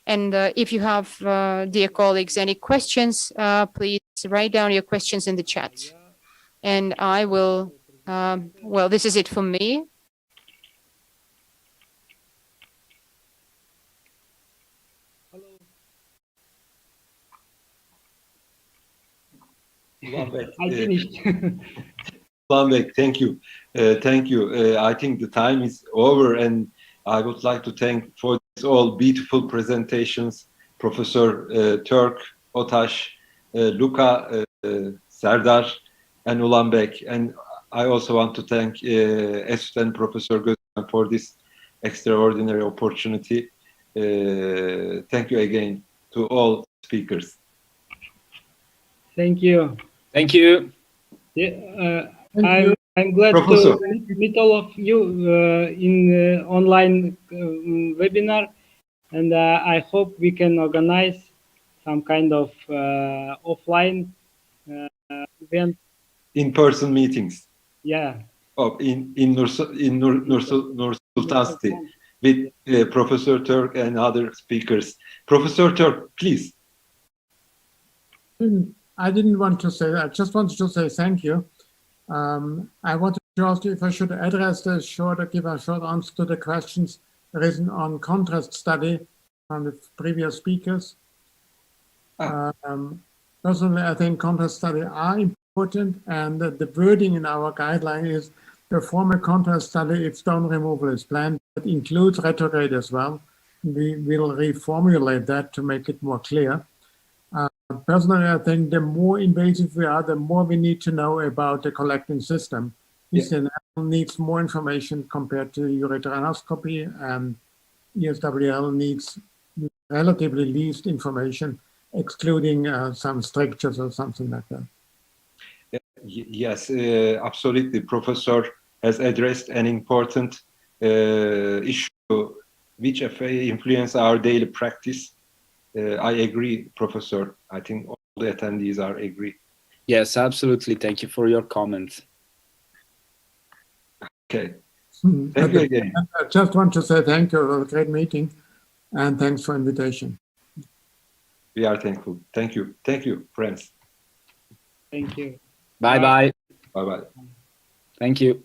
And if you have, dear colleagues, any questions, please write down your questions in the chat. And I will, well, this is it for me.
I finished.
Ulambek, thank you. Thank you. I think the time is over, and I would like to thank for these all beautiful presentations, Professor Turk, Otash, Luca, Serdar, and Ulambek. And I also want to thank Esut and Professor Gözcan for this extraordinary opportunity. Thank you again to all speakers.
Thank you.
Thank you.
Yeah,
Thank you.
I'm glad
Professor.
to meet all of you in online webinar, and I hope we can organize some kind of offline event.
In-person meetings.
Yeah.
Oh, in Nur Sultan City with Professor Turk and other speakers. Professor Turk, please.
I didn't want to say that. I just wanted to say thank you. I wanted to ask you if I should address give a short answer to the questions raised on contrast study from the previous speakers. Personally, I think contrast studies are important, and the wording in our guideline is perform a contrast study if stone removal is planned. That includes retrograde as well. We will reformulate that to make it more clear. Personally, I think the more invasive we are, the more we need to know about the collecting system. PCNL needs more information compared to ureteroscopy, and ESWL needs relatively least information, excluding some strictures or something like that.
Yes, absolutely. Professor has addressed an important issue which influence our daily practice. I agree, Professor. I think all the attendees are agree.
Yes, absolutely. Thank you for your comments.
Okay. Thank you again.
I just want to say thank you for a great meeting, and thanks for invitation.
We are thankful. Thank you. Thank you, friends.
Thank you.
Bye-bye.
Bye-bye.
Thank you.